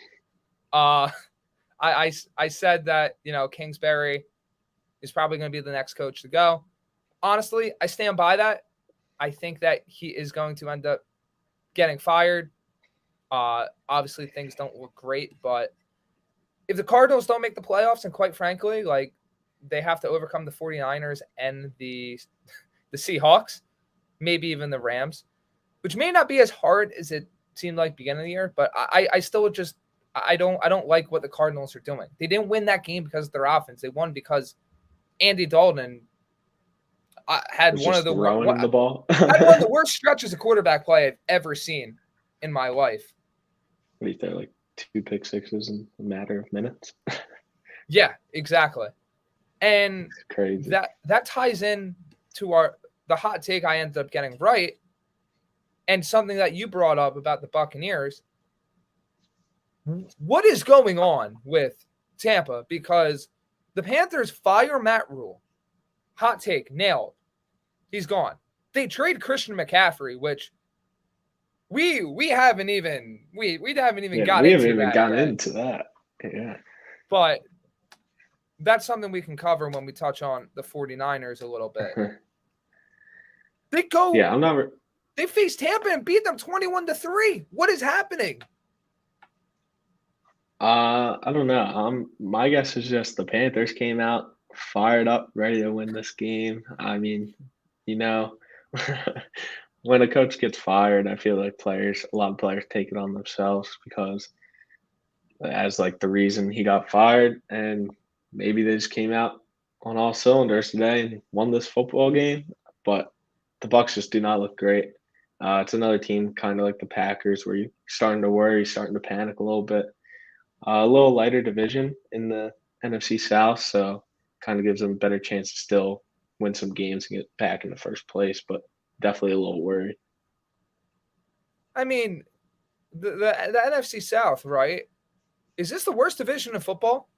I said that, Kingsbury is probably going to be the next coach to go. Honestly, I stand by that. I think that he is going to end up getting fired. Obviously, things don't look great, but if the Cardinals don't make the playoffs, and quite frankly, they have to overcome the 49ers and the Seahawks, maybe even the Rams, which may not be as hard as it seemed like beginning of the year, but I still just I don't like what the Cardinals are doing. They didn't win that game because of their offense. They won because Andy Dalton had Was one of just throwing the ball. had one of the worst stretches of quarterback play I've ever seen in my life. What do you think, like 2 pick sixes in a matter of minutes? Yeah, exactly. And It's crazy. that ties in to the hot take I ended up getting right, and something that you brought up about the Buccaneers. What is going on with Tampa? Because the Panthers fire Matt Rule. Hot take, nailed. He's gone. They trade Christian McCaffrey, which we haven't even gotten into that. Yeah. But that's something we can cover when we touch on the 49ers a little bit. They go. Yeah, They faced Tampa and beat them 21-3. What is happening? I don't know. My guess is just the Panthers came out fired up, ready to win this game. I mean, when a coach gets fired, I feel like a lot of players take it on themselves because as like the reason he got fired, and maybe they just came out on all cylinders today and won this football game. But the Bucs just do not look great. It's another team kind of like the Packers where you're starting to worry, starting to panic a little bit. A little lighter division in the NFC South, so kind of gives them a better chance to still win some games and get back in the first place, but definitely a little worried. I mean, the NFC South, right? Is this the worst division of football?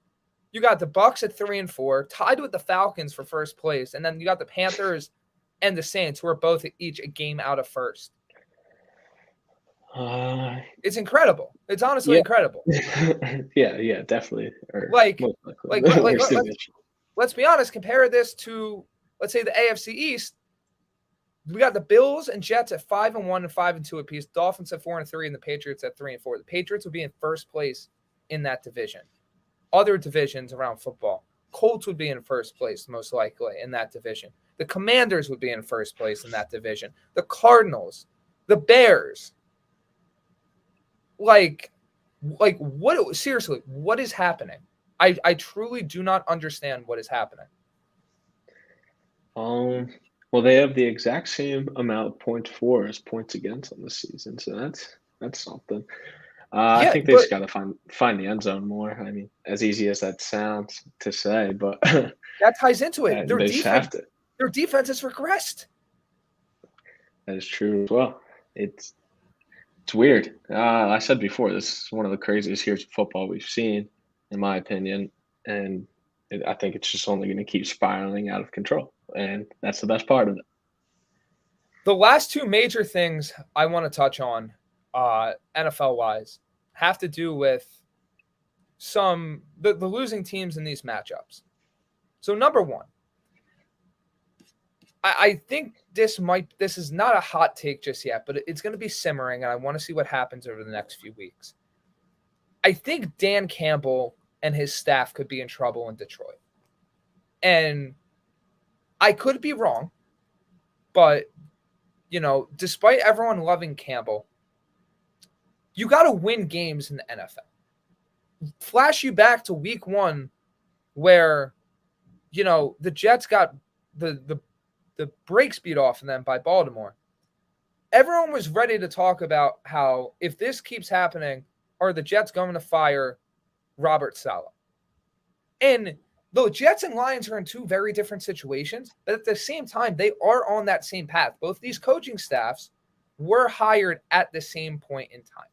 You got the Bucs at 3-4, tied with the Falcons for first place, and then you got the Panthers and the Saints, who are both each a game out of first. It's incredible. It's honestly incredible. Yeah, definitely. Let's be honest. Compare this to, let's say, the AFC East. We got the Bills and Jets at 5-1 and 5-2 apiece. Dolphins at 4-3, and the Patriots at 3-4. The Patriots would be in first place in that division. Other divisions around football, Colts would be in first place most likely in that division. The Commanders would be in first place in that division. The Cardinals, the Bears. Like what? Seriously, what is happening? I truly do not understand what is happening. Well, they have the exact same amount of points for as points against on this season, so that's something. I think they just got to find the end zone more. I mean, as easy as that sounds to say, but that ties into it. Their defense has regressed. That is true as well. It's weird. I said before, this is one of the craziest years of football we've seen, in my opinion, and I think it's just only going to keep spiraling out of control, and that's the best part of it. The last two major things I want to touch on, NFL-wise, have to do with the losing teams in these matchups. So number one, I think this is not a hot take just yet, but it's going to be simmering, and I want to see what happens over the next few weeks. I think Dan Campbell and his staff could be in trouble in Detroit. And I could be wrong, but, despite everyone loving Campbell, you got to win games in the NFL. Flash you back to week 1 where, the Jets got the brakes beat off of them by Baltimore. Everyone was ready to talk about how if this keeps happening, are the Jets going to fire Robert Saleh? And the Jets and Lions are in two very different situations, but at the same time, they are on that same path. Both these coaching staffs were hired at the same point in time.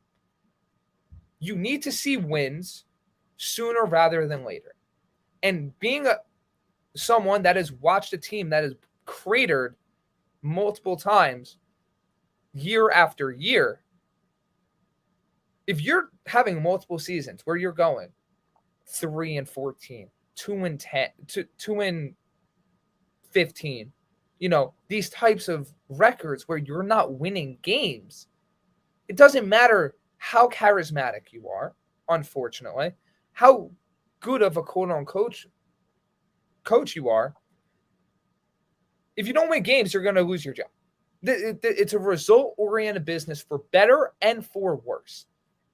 You need to see wins sooner rather than later. And being someone that has watched a team that has cratered multiple times year after year, if you're having multiple seasons where you're going 3-14, 2-10, 2-15, these types of records where you're not winning games, it doesn't matter how charismatic you are, unfortunately, how good of a quote-unquote coach you are. If you don't win games, you're going to lose your job. It's a result-oriented business for better and for worse.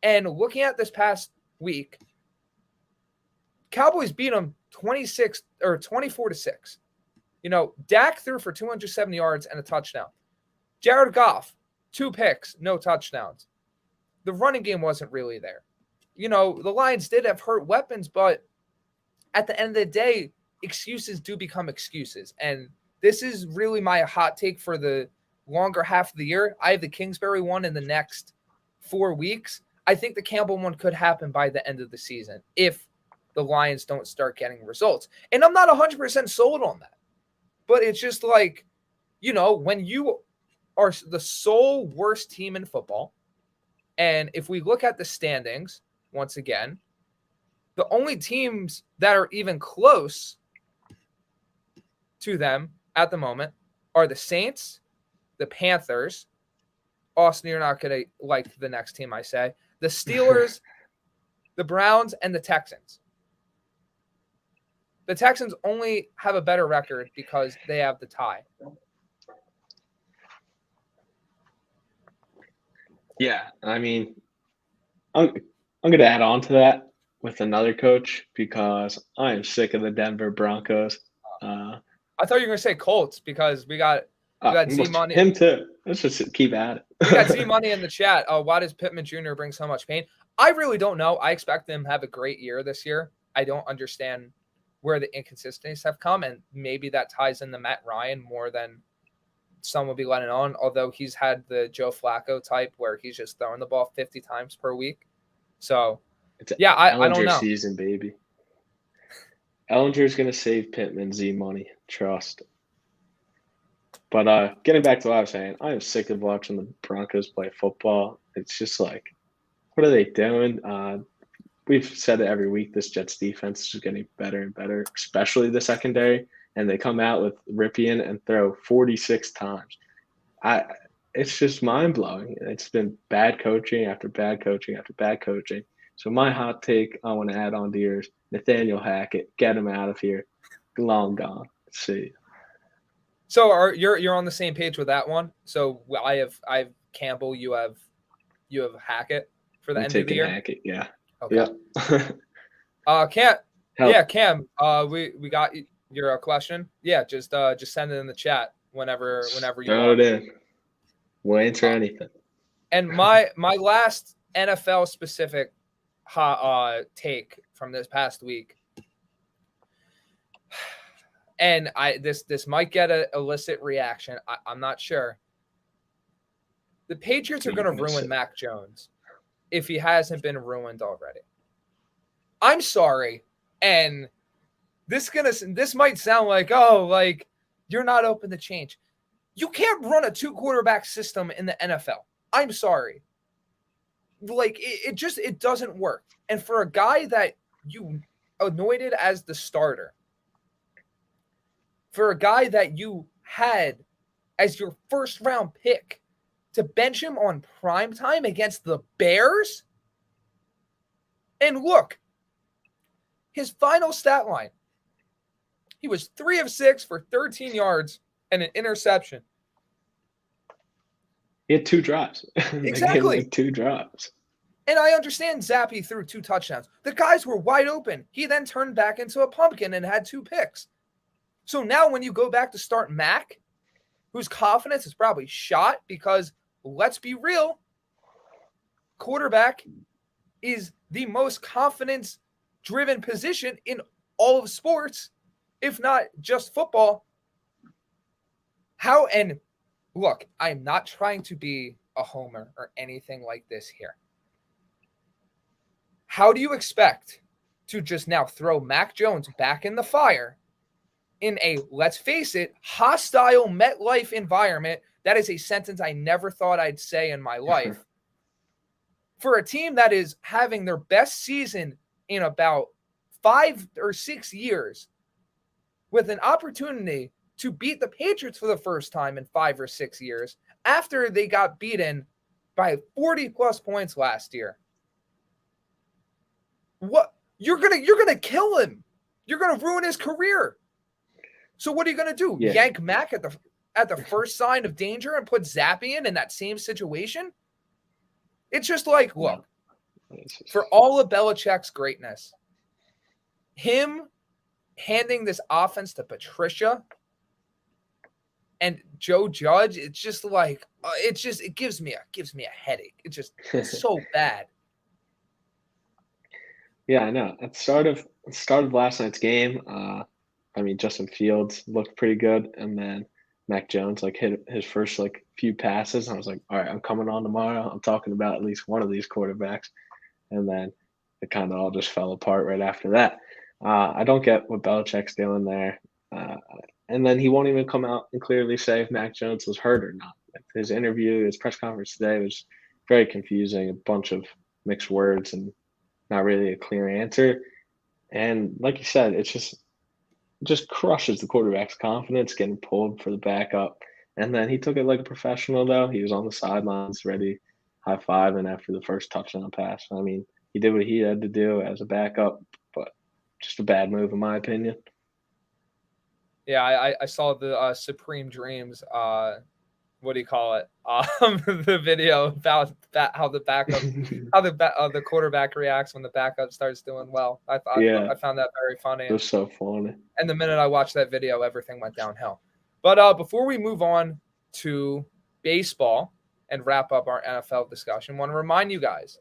And looking at this past week, Cowboys beat them 24-6. Dak threw for 270 yards and a touchdown. Jared Goff, 2 picks, no touchdowns. The running game wasn't really there. The Lions did have hurt weapons, but at the end of the day, excuses do become excuses. And this is really my hot take for the longer half of the year. I have the Kingsbury one in the next 4 weeks. I think the Campbell one could happen by the end of the season if the Lions don't start getting results. And I'm not 100% sold on that. But it's just like, when you are the sole worst team in football, and if we look at the standings, once again, the only teams that are even close to them at the moment are the Saints, the Panthers. Austin, you're not going to like the next team I say. The Steelers, the Browns, and the Texans. The Texans only have a better record because they have the tie. Yeah, I mean, I'm going to add on to that with another coach because I am sick of the Denver Broncos. I thought you were going to say Colts because we got Z-Money. Him too. Let's just keep at it. We got Z-Money in the chat. Why does Pittman Jr. bring so much pain? I really don't know. I expect them to have a great year this year. I don't understand where the inconsistencies have come, and maybe that ties into Matt Ryan more than some will be letting on, although he's had the Joe Flacco type where he's just throwing the ball 50 times per week. So, I don't know. Season, baby. Ellinger's going to save Pittman Z-Money. Trust. But getting back to what I was saying, I am sick of watching the Broncos play football. It's just like, what are they doing? We've said it every week. This Jets defense is just getting better and better, especially the secondary. And they come out with Ripien and throw 46 times. It's just mind-blowing. It's been bad coaching after bad coaching after bad coaching. So my hot take I want to add on to yours, Nathaniel Hackett, get him out of here. Long gone. Let's see. So you're on the same page with that one. So I have Campbell, you have Hackett for the end of the year. Hackett, yeah. Okay. Yeah. Cam, we got your question. Yeah, just send it in the chat whenever you throw want. It in. We'll answer anything. And my last NFL specific hot take from this past week. And this might get an illicit reaction. I'm not sure. The Patriots are going to ruin Mac Jones if he hasn't been ruined already. I'm sorry. And this might sound like, you're not open to change. You can't run a 2-quarterback system in the NFL. I'm sorry. It doesn't work. And for a guy that you anointed as the starter, for a guy that you had as your first round pick, to bench him on prime time against the Bears? And look, his final stat line, he was 3 of 6 for 13 yards and an interception. He had 2 drops. Exactly. 2 drops. And I understand Zappe threw 2 touchdowns. The guys were wide open. He then turned back into a pumpkin and had 2 picks. So now when you go back to start Mac, whose confidence is probably shot because, let's be real, quarterback is the most confidence-driven position in all of sports, if not just football. And look, I'm not trying to be a homer or anything like this here. How do you expect to just now throw Mac Jones back in the fire in a, let's face it, hostile MetLife environment? That is a sentence I never thought I'd say in my life. For a team that is having their best season in about 5 or 6 years, with an opportunity to beat the Patriots for the first time in 5 or 6 years after they got beaten by 40+ points last year. What? You're gonna kill him. You're gonna ruin his career. So what are you gonna do? Yeah. Yank Mac at at the first sign of danger and put Zappe in that same situation? It's just like, look, for all of Belichick's greatness, him handing this offense to Patricia and Joe Judge, it's just like, it gives me a headache. It's so bad. Yeah, I know. At the start of last night's game, Justin Fields looked pretty good, and then Mac Jones hit his first few passes, and I was like, all right, I'm coming on tomorrow. I'm talking about at least one of these quarterbacks, and then it kind of all just fell apart right after that. I don't get what Belichick's doing there, and then he won't even come out and clearly say if Mac Jones was hurt or not. His interview, his press conference today was very confusing, a bunch of mixed words and not really a clear answer. And like you said, it just crushes the quarterback's confidence getting pulled for the backup. And then he took it like a professional, though. He was on the sidelines ready, high-fiving after the first touchdown pass. I mean, he did what he had to do as a backup, but just a bad move in my opinion. Yeah, I saw the Supreme Dreams, what do you call it? The video about how the backup, the quarterback reacts when the backup starts doing well. I found that very funny. It was so funny. And the minute I watched that video, everything went downhill. But before we move on to baseball and wrap up our NFL discussion, I want to remind you guys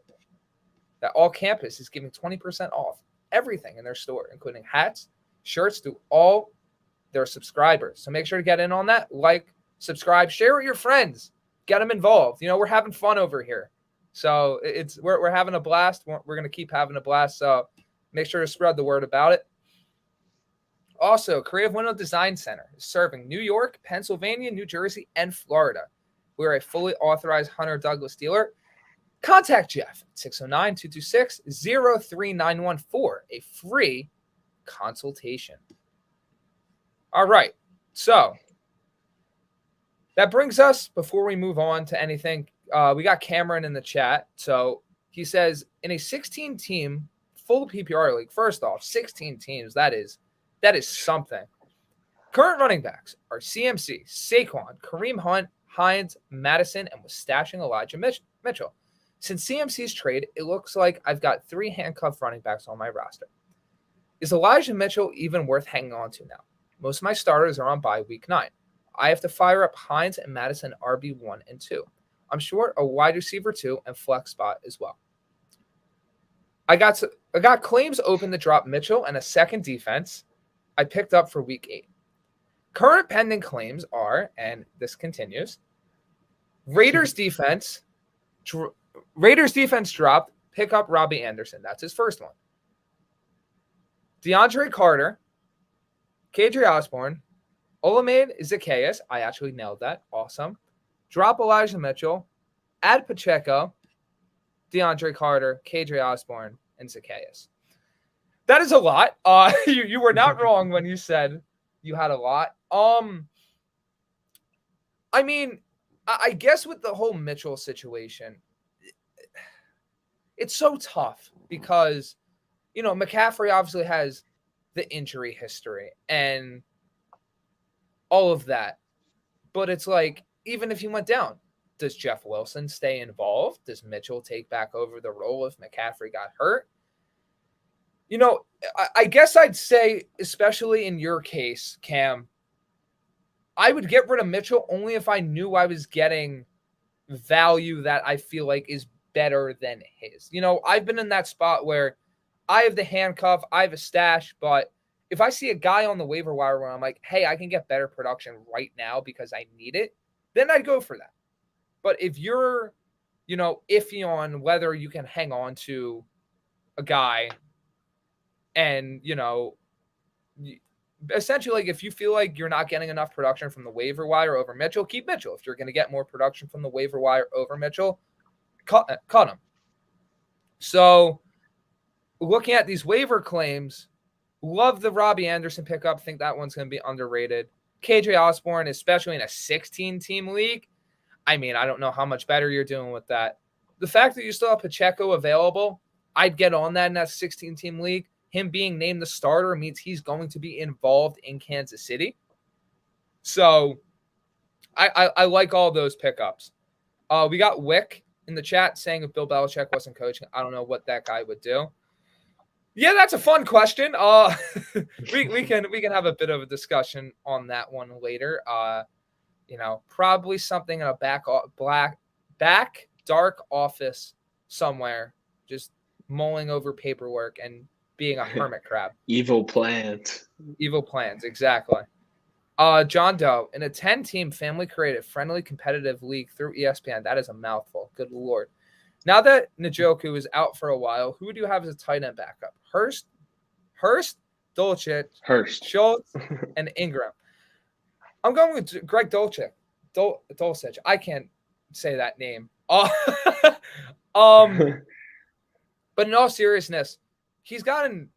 that All Campus is giving 20% off everything in their store, including hats, shirts to all their subscribers. So make sure to get in on that. Subscribe, share with your friends, get them involved. We're having fun over here. So we're having a blast. We're going to keep having a blast. So make sure to spread the word about it. Also, Creative Window Design Center is serving New York, Pennsylvania, New Jersey, and Florida. We're a fully authorized Hunter Douglas dealer. Contact Jeff at 609-226-0391 for a free consultation. All right. So that brings us, before we move on to anything, we got Cameron in the chat. So he says, in a 16-team full PPR league, first off, 16 teams, that is something. Current running backs are CMC, Saquon, Kareem Hunt, Hines, Madison, and was stashing Elijah Mitchell. Since CMC's trade, it looks like I've got 3 handcuffed running backs on my roster. Is Elijah Mitchell even worth hanging on to now? Most of my starters are on bye week 9. I have to fire up Hines and Madison RB1 and 2. I'm short a wide receiver 2 and flex spot as well. I got claims open to drop Mitchell and a second defense I picked up for week 8. Current pending claims are, and this continues, Raiders defense dropped, pick up Robbie Anderson. That's his first one. DeAndre Carter, KJ Osborne, Olamide Zacchaeus. I actually nailed that. Awesome. Drop Elijah Mitchell. Add Pacheco, DeAndre Carter, KJ Osborne, and Zacchaeus. That is a lot. You were not wrong when you said you had a lot. I guess with the whole Mitchell situation, it's so tough because, McCaffrey obviously has the injury history and all of that. But it's like, even if he went down, does Jeff Wilson stay involved? Does Mitchell take back over the role if McCaffrey got hurt? I guess I'd say, especially in your case, Cam, I would get rid of Mitchell only if I knew I was getting value that I feel like is better than his. I've been in that spot where I have the handcuff, I have a stash, but if I see a guy on the waiver wire where I'm like, hey, I can get better production right now because I need it, then I'd go for that. But if you're, iffy on whether you can hang on to a guy and, essentially, like, if you feel like you're not getting enough production from the waiver wire over Mitchell, keep Mitchell. If you're going to get more production from the waiver wire over Mitchell, cut him. So looking at these waiver claims, love the Robbie Anderson pickup. Think that one's going to be underrated. KJ Osborne, especially in a 16-team league, I don't know how much better you're doing with that. The fact that you still have Pacheco available, I'd get on that in that 16-team league. Him being named the starter means he's going to be involved in Kansas City. So I like all those pickups. We got Wick in the chat saying if Bill Belichick wasn't coaching, I don't know what that guy would do. Yeah, that's a fun question. We can have a bit of a discussion on that one later. Probably something in a back dark office somewhere, just mulling over paperwork and being a hermit crab. Evil plans. Evil plans, exactly. John Doe, in a 10-team family-created friendly competitive league through ESPN. That is a mouthful. Good Lord. Now that Njoku is out for a while, who do you have as a tight end backup? Hurst, Dolchich, Schultz, and Ingram. I'm going with Greg Dolchich. Dulcich. I can't say that name. But in all seriousness, he's gotten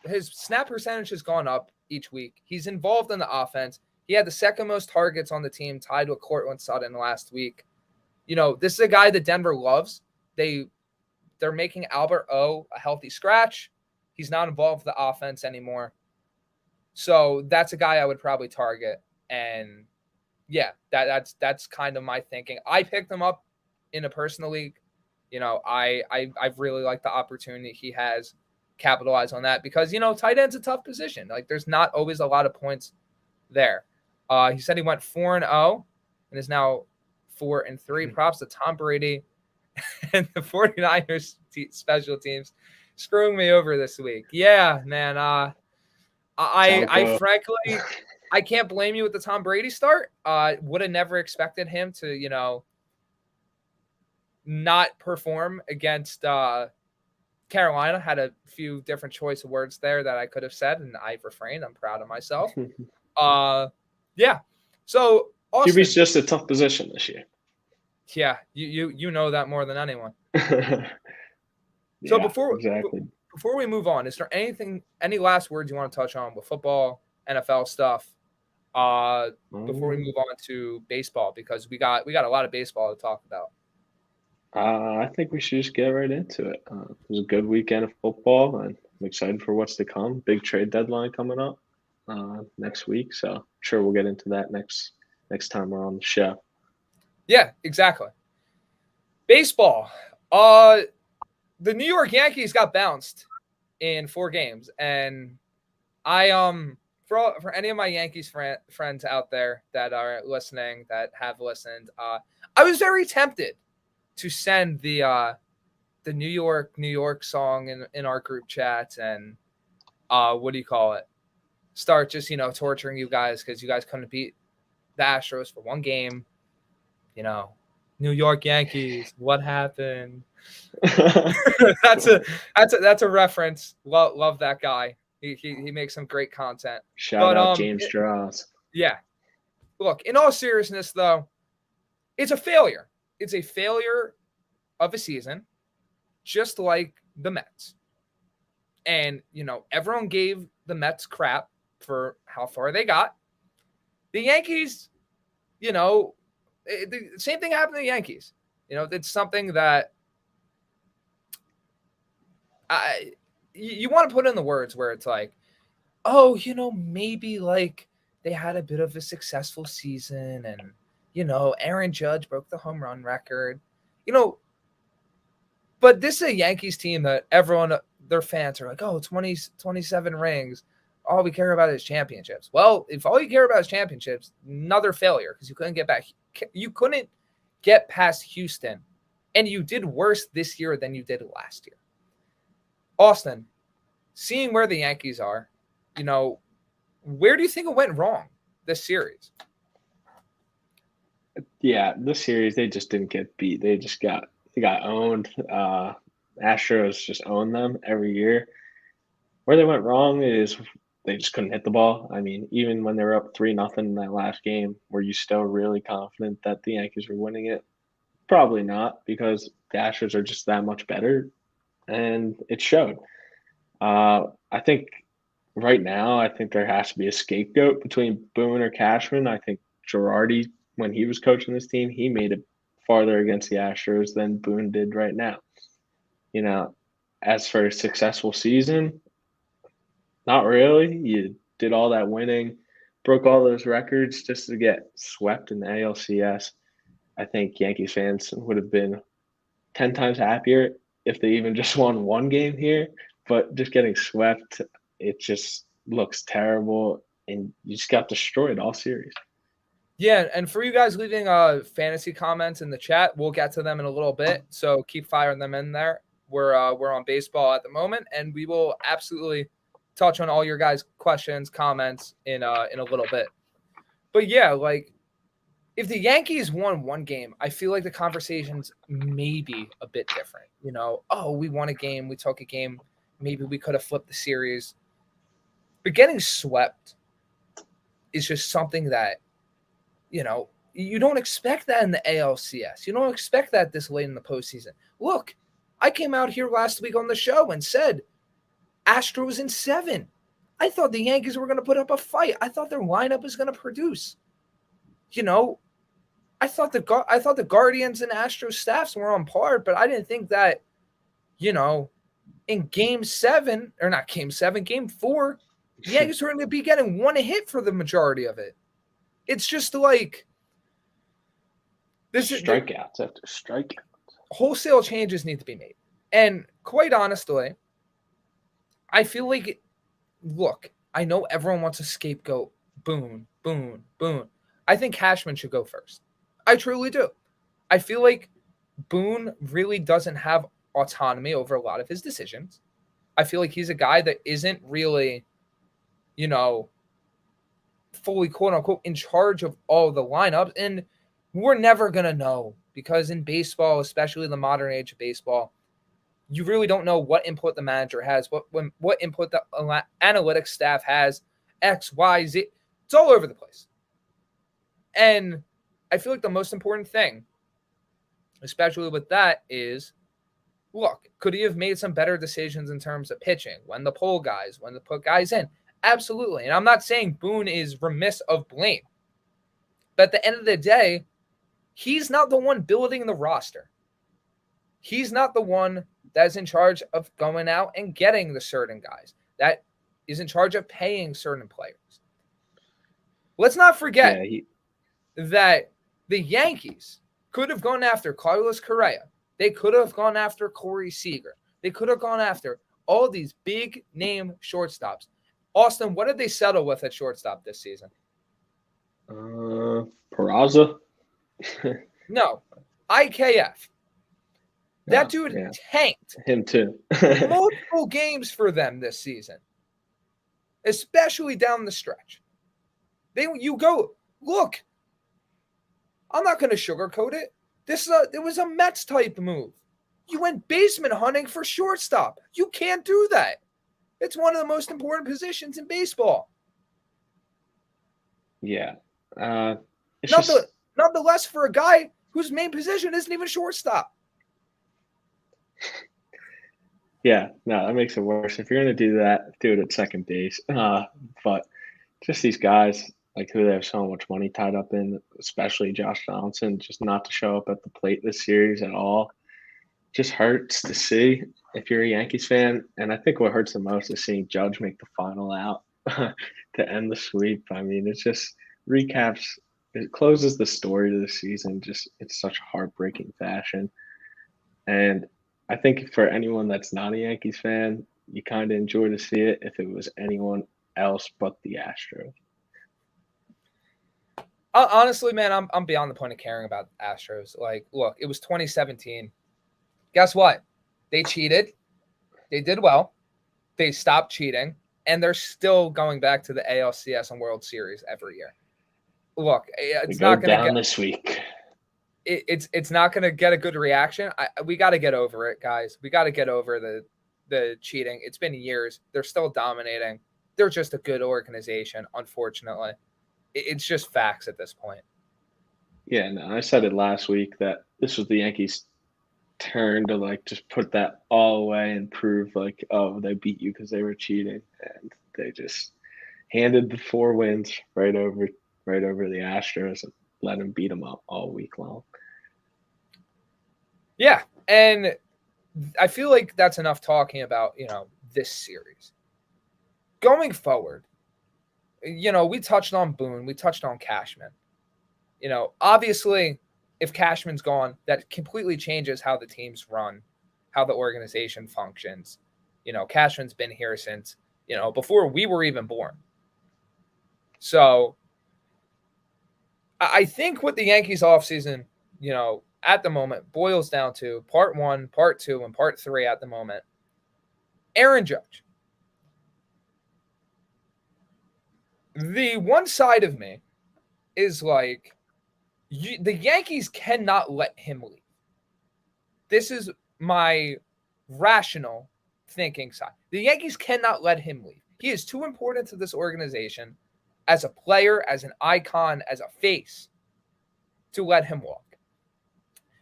his snap percentage has gone up each week. He's involved in the offense. He had the second most targets on the team, tied with Courtland Sutton last week. This is a guy that Denver loves. They're making Albert O a healthy scratch. He's not involved with the offense anymore. So that's a guy I would probably target. And yeah, that's kind of my thinking. I picked him up in a personal league. I've really liked the opportunity he has. Capitalize on that because tight end's a tough position. Like there's not always a lot of points there. He said he went 4-0 and is now 4-3. Props to Tom Brady and the 49ers special teams screwing me over this week. Yeah, man. I frankly I can't blame you with the Tom Brady start. Would have never expected him to not perform against Carolina. Had a few different choice of words there that I could have said, and I've refrained. I'm proud of myself. Yeah. So Austin, QB's just a tough position this year. Yeah, you know that more than anyone. So before we move on, is there any last words you want to touch on with football, NFL stuff? Before we move on to baseball, because we got a lot of baseball to talk about. I think we should just get right into it. It was a good weekend of football, and I'm excited for what's to come. Big trade deadline coming up next week, so I'm sure we'll get into that next time we're on the show. Yeah, exactly. Baseball. The New York Yankees got bounced in 4 games, and I for any of my Yankees friends out there that are listening, that have listened, I was very tempted to send the New York song in our group chats and start just torturing you guys because you guys couldn't beat the Astros for 1 game. New York Yankees, what happened? That's a reference. Love that guy. He makes some great content. Shout out James Strauss. Yeah. Look, in all seriousness though, it's a failure. It's a failure of a season, just like the Mets. And, everyone gave the Mets crap for how far they got. The Yankees, the same thing happened to the Yankees. It's something that you want to put in the words where it's like, oh, maybe like they had a bit of a successful season and, Aaron Judge broke the home run record, but this is a Yankees team that everyone, their fans are like, oh, 27 rings. All we care about is championships. Well, if all you care about is championships, another failure because you couldn't get past Houston, and you did worse this year than you did last year. Austin, seeing where the Yankees are, where do you think it went wrong this series? Yeah, this series they just didn't get beat. They got owned. Astros just own them every year. Where they went wrong is they just couldn't hit the ball. I mean, even when they were up 3-0 in that last game, were you still really confident that the Yankees were winning it? Probably not, because the Astros are just that much better, and it showed. I think right now, there has to be a scapegoat between Boone or Cashman. I think Girardi, when he was coaching this team, he made it farther against the Astros than Boone did right now. As for a successful season, not really. You did all that winning, broke all those records just to get swept in the ALCS. I think Yankees fans would have been 10 times happier if they even just won one game here. But just getting swept, it just looks terrible, and you just got destroyed all series. Yeah, and for you guys leaving fantasy comments in the chat, we'll get to them in a little bit. So keep firing them in there. We're on baseball at the moment, and we will absolutely touch on all your guys' questions, comments in a little bit. But yeah, like if the Yankees won one game, I feel like the conversation's maybe a bit different. You know, oh, we won a game, we took a game, maybe we could have flipped the series. But getting swept is just something that, you know, you don't expect that in the ALCS. You don't expect that this late in the postseason. Look, I came out here last week on the show and said Astros in 7. I thought the Yankees were going to put up a fight. I thought their lineup was going to produce. You know, I thought the Guardians and Astros staffs were on par, but I didn't think that, you know, in game 4, the Yankees were going to be getting one hit for the majority of it. It's just like this strikeouts after strikeouts. Wholesale changes need to be made. And quite honestly, I feel like, look, I know everyone wants a scapegoat. Boone. I think Cashman should go first. I truly do. I feel like Boone really doesn't have autonomy over a lot of his decisions. I feel like he's a guy that isn't really, you know, fully quote unquote in charge of all the lineups. And we're never going to know because in baseball, especially the modern age of baseball, you really don't know what input the manager has, what input the analytics staff has, X, Y, Z. It's all over the place. And I feel like the most important thing, especially with that, is, look, could he have made some better decisions in terms of pitching, when to pull guys, when to put guys in? Absolutely. And I'm not saying Boone is remiss of blame. But at the end of the day, he's not the one building the roster. He's not the one that's in charge of going out and getting the certain guys. That is in charge of paying certain players. Let's not forget that the Yankees could have gone after Carlos Correa. They could have gone after Corey Seager. They could have gone after all these big name shortstops. Austin, what did they settle with at shortstop this season? Peraza? No, IKF. That dude tanked. Him too. Multiple games for them this season, especially down the stretch. You go, look, I'm not going to sugarcoat it. It was a Mets type move. You went basement hunting for shortstop. You can't do that. It's one of the most important positions in baseball. Yeah. Nonetheless, for a guy whose main position isn't even shortstop. Yeah, no, that makes it worse. If you're going to do that, do it at second base. But just these guys, like who they have so much money tied up in, especially Josh Johnson, just not to show up at the plate this series at all, just hurts to see if you're a Yankees fan. And I think what hurts the most is seeing Judge make the final out to end the sweep. I mean, it just recaps, it closes the story to the season. Just it's such a heartbreaking fashion. And I think for anyone that's not a Yankees fan, you kind of enjoy to see it if it was anyone else but the Astros. Honestly, man, I'm beyond the point of caring about the Astros. Like, look, it was 2017. Guess what? They cheated. They did well. They stopped cheating, and they're still going back to the ALCS and World Series every year. Look, it's not going to get this week. It's not going to get a good reaction. We got to get over it, guys. We got to get over the cheating. It's been years. They're still dominating. They're just a good organization, unfortunately. It's just facts at this point. Yeah, no, I said it last week that this was the Yankees' turn to like just put that all away and prove like, oh, they beat you because they were cheating, and they just handed the 4 wins right over the Astros and let them beat them up all week long. Yeah, and I feel like that's enough talking about, this series. Going forward, we touched on Boone. We touched on Cashman. Obviously, if Cashman's gone, that completely changes how the teams run, how the organization functions. Cashman's been here since, before we were even born. So I think with the Yankees offseason, at the moment, boils down to part 1, part 2, and part 3 at the moment. Aaron Judge. The one side of me is like, the Yankees cannot let him leave. This is my rational thinking side. The Yankees cannot let him leave. He is too important to this organization as a player, as an icon, as a face, to let him walk.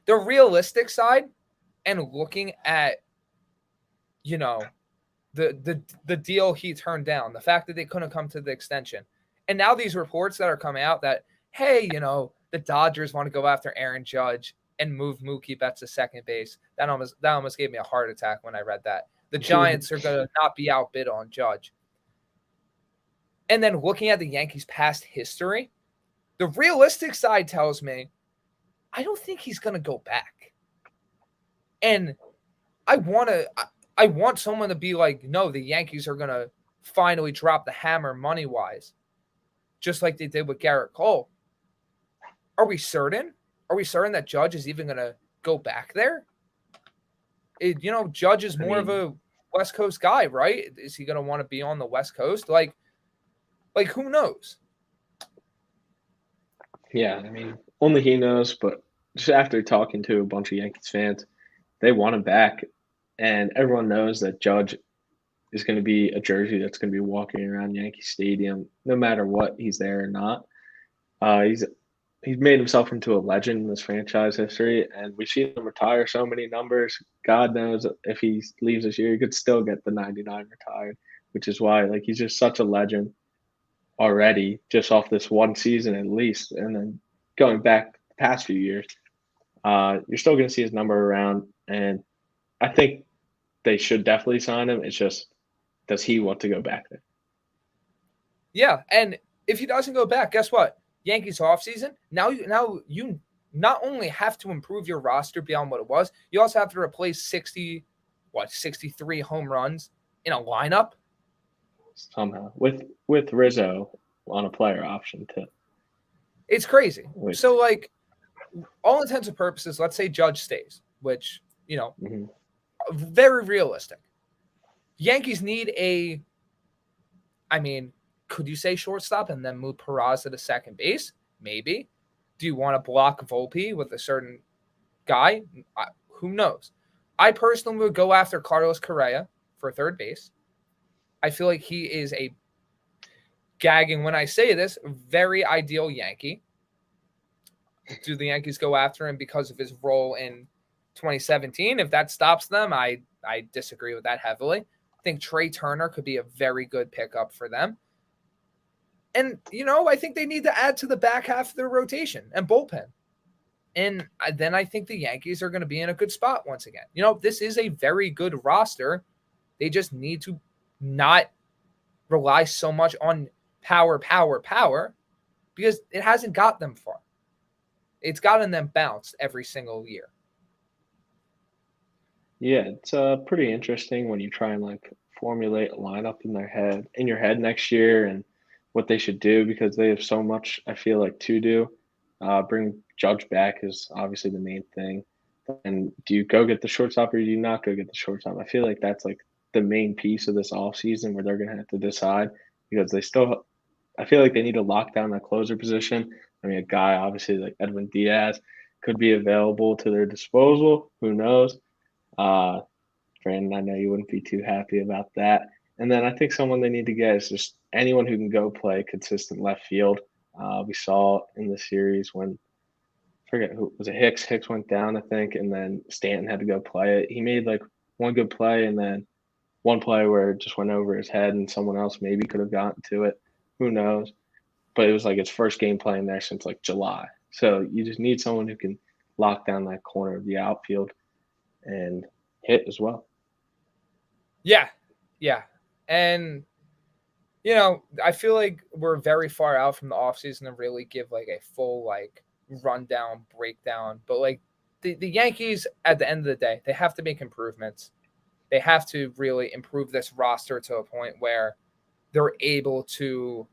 The realistic side, and looking at, the deal he turned down, the fact that they couldn't come to the extension, and now these reports that are coming out that, hey, the Dodgers want to go after Aaron Judge and move Mookie Betts to second base. That almost gave me a heart attack when I read that. The Giants are going to not be outbid on Judge. And then looking at the Yankees' past history, the realistic side tells me, I don't think he's going to go back. And I want someone to be like, no, the Yankees are going to finally drop the hammer money-wise, just like they did with Garrett Cole. Are we certain? Are we certain that Judge is even going to go back there? Judge is more of a West Coast guy, right? Is he going to want to be on the West Coast? Like who knows? Yeah, only he knows, but just after talking to a bunch of Yankees fans, they want him back, and everyone knows that Judge is going to be a jersey that's going to be walking around Yankee Stadium no matter what, he's there or not. He's made himself into a legend in this franchise history, and we've seen him retire so many numbers. God knows if he leaves this year, he could still get the 99 retired, which is why he's just such a legend already, just off this one season at least. And then going back the past few years, you're still going to see his number around, and I think they should definitely sign him. It's just, does he want to go back there? Yeah, and if he doesn't go back, guess what? Yankees offseason, now you not only have to improve your roster beyond what it was, you also have to replace 63 home runs in a lineup. Somehow. With Rizzo on a player option too. It's crazy. So all intents and purposes, let's say Judge stays, which, very realistic. Yankees need could you say shortstop and then move Peraza to second base? Maybe. Do you want to block Volpe with a certain guy? Who knows? I personally would go after Carlos Correa for third base. I feel like he is a, gagging when I say this, very ideal Yankee. Do the Yankees go after him because of his role in 2017? If that stops them, I disagree with that heavily. I think Trey Turner could be a very good pickup for them. And, I think they need to add to the back half of their rotation and bullpen. And then I think the Yankees are going to be in a good spot once again. This is a very good roster. They just need to not rely so much on power, because it hasn't got them far. It's gotten them bounced every single year. Yeah, it's pretty interesting when you try and formulate a lineup in your head next year and what they should do, because they have so much, I feel to do. Bring Judge back is obviously the main thing. And do you go get the shortstop or do you not go get the shortstop? I feel like that's the main piece of this offseason where they're going to have to decide, because I feel like they need to lock down that closer position. A guy obviously like Edwin Diaz could be available to their disposal. Who knows? Brandon, I know you wouldn't be too happy about that. And then I think someone they need to get is just anyone who can go play consistent left field. We saw in the series when, I forget who was it, Hicks. Hicks went down, I think, and then Stanton had to go play it. He made one good play and then one play where it just went over his head and someone else maybe could have gotten to it. Who knows? But it was his first game playing there since July. So you just need someone who can lock down that corner of the outfield and hit as well. Yeah. And, I feel like we're very far out from the offseason to really give like a full like rundown breakdown. But like the Yankees at the end of the day, they have to make improvements. They have to really improve this roster to a point where they're able to,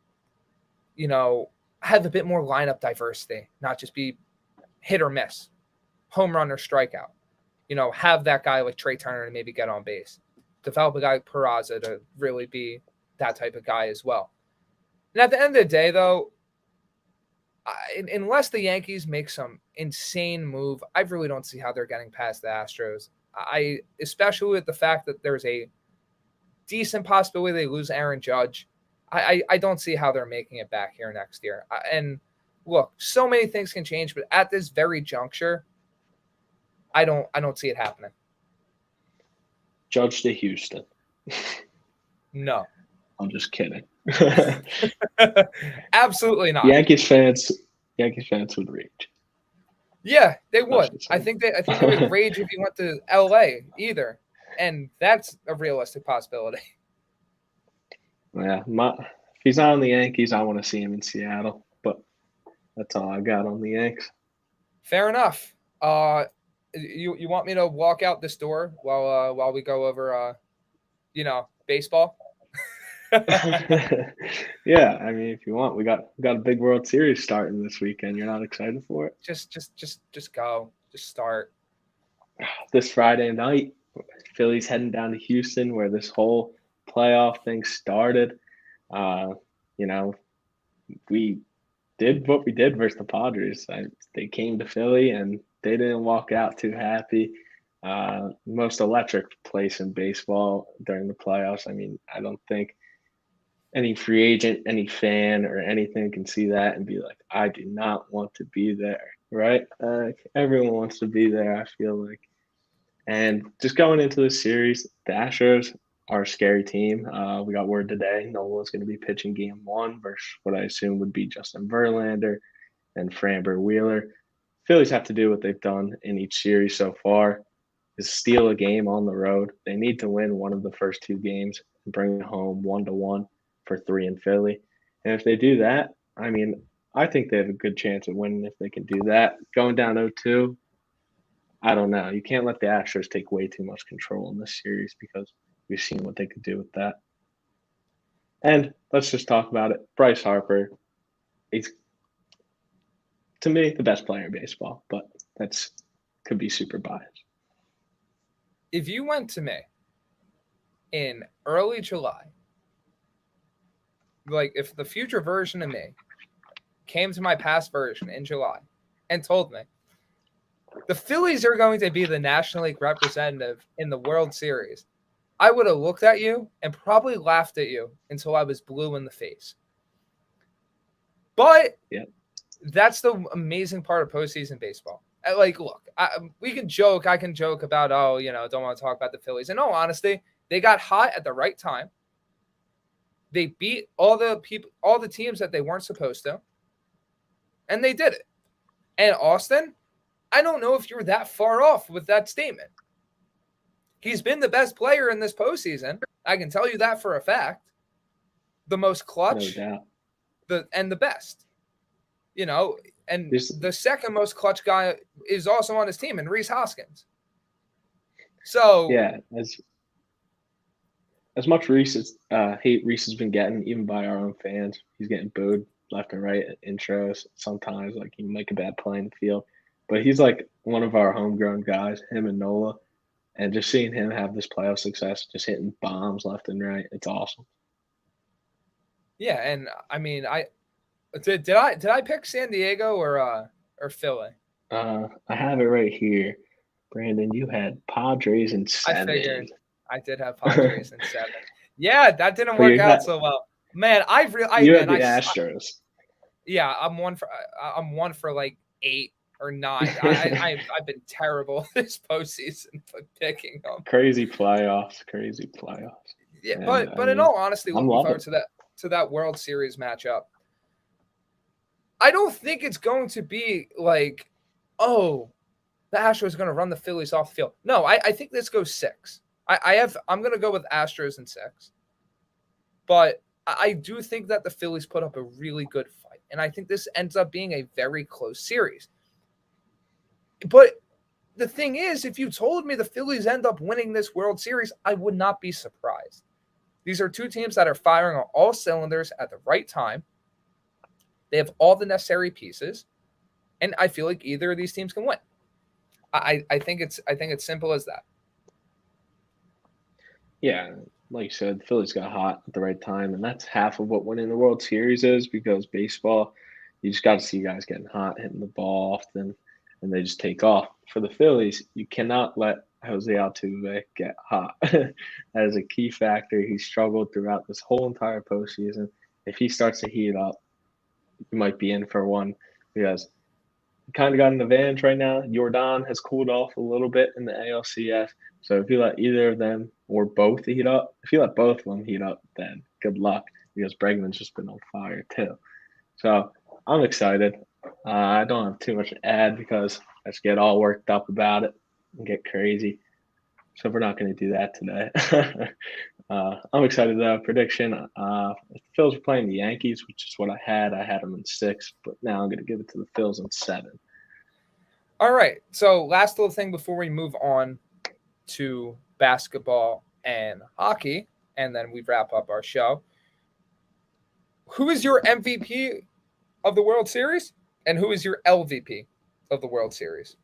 have a bit more lineup diversity, not just be hit or miss, home run or strikeout. Have that guy like Trey Turner to maybe get on base. Develop a guy like Peraza to really be that type of guy as well. And at the end of the day, though, unless the Yankees make some insane move, I really don't see how they're getting past the Astros. Especially with the fact that there's a decent possibility they lose Aaron Judge. I don't see how they're making it back here next year. And look, so many things can change, but at this very juncture, I don't see it happening. Judge to Houston. No. I'm just kidding. Absolutely not. Yankees fans would rage. Yeah, they would. I think they would rage if he went to LA either. And that's a realistic possibility. Yeah, if he's not on the Yankees, I want to see him in Seattle. But that's all I got on the Yanks. Fair enough. You want me to walk out this door while we go over baseball? Yeah, I mean, if you want, we got a big World Series starting this weekend. You're not excited for it? Just go. Just start. This Friday night, Philly's heading down to Houston, where this whole playoff thing started. We did what we did versus the Padres. They came to Philly and they didn't walk out too happy. Most electric place in baseball during the playoffs. I mean, I don't think any free agent, any fan, or anything can see that and be like, I do not want to be there, right? Everyone wants to be there, I feel like. And just going into the series, the Astros are a scary team. We got word today Nola's going to be pitching game 1 versus what I assume would be Justin Verlander and Framber Wheeler. Phillies have to do what they've done in each series so far, is steal a game on the road. They need to win one of the first 2 games and bring it home 1-1 for 3 in Philly. And if they do that, I mean, I think they have a good chance of winning if they can do that. Going down 0-2, I don't know. You can't let the Astros take way too much control in this series because we've seen what they could do with that. And let's just talk about it. Bryce Harper, he's, to me, the best player in baseball, but that's could be super biased. If you went to me in early July, like if the future version of me came to my past version in July and told me the Phillies are going to be the National League representative in the World Series, I would have looked at you and probably laughed at you until I was blue in the face. But that's the amazing part of postseason baseball. Like, look, we can joke. I can joke about, don't want to talk about the Phillies. In all honesty, they got hot at the right time. They beat all the teams that they weren't supposed to, and they did it. And Austin, I don't know if you're that far off with that statement. He's been the best player in this postseason. I can tell you that for a fact. The most clutch, No doubt. and the best. And the second most clutch guy is also on his team, and Reese Hoskins. So yeah, as much hate Reese has been getting, even by our own fans, he's getting booed left and right at intros. Sometimes, like, you make a bad play in the field, but he's like one of our homegrown guys, him and Nola, and just seeing him have this playoff success, just hitting bombs left and right, it's awesome. Yeah, and I mean, did I pick San Diego or Philly? I have it right here. Brandon, you had Padres in 7. I figured I did have Padres in 7. Yeah, that didn't work out so well. Man, had the Astros. I'm one for like 8 or 9. I've been terrible this postseason for picking them. Crazy playoffs. Yeah, but in all honesty, looking forward to that World Series matchup. I don't think it's going to be like, the Astros are going to run the Phillies off the field. No, I think this goes 6. I'm going to go with Astros in 6. But I do think that the Phillies put up a really good fight. And I think this ends up being a very close series. But the thing is, if you told me the Phillies end up winning this World Series, I would not be surprised. These are two teams that are firing on all cylinders at the right time. They have all the necessary pieces. And I feel like either of these teams can win. I think it's simple as that. Yeah, like you said, the Phillies got hot at the right time, and that's half of what winning the World Series is, because baseball, you just got to see guys getting hot, hitting the ball often, and they just take off. For the Phillies, you cannot let Jose Altuve get hot. That is a key factor. He struggled throughout this whole entire postseason. If he starts to heat up, you might be in for one, because he kind of got an advantage right now. Jordan has cooled off a little bit in the ALCS. So if you let either of them or both heat up, if you let both of them heat up, then good luck, because Bregman's just been on fire too. So I'm excited. I don't have too much to add because I just get all worked up about it and get crazy. So we're not going to do that today. I'm excited though. Prediction: the Phils are playing the Yankees, which is what I had. I had them in 6, but now I'm going to give it to the Phils in 7. All right. So last little thing before we move on to basketball and hockey, and then we wrap up our show. Who is your MVP of the World Series, and who is your LVP of the World Series?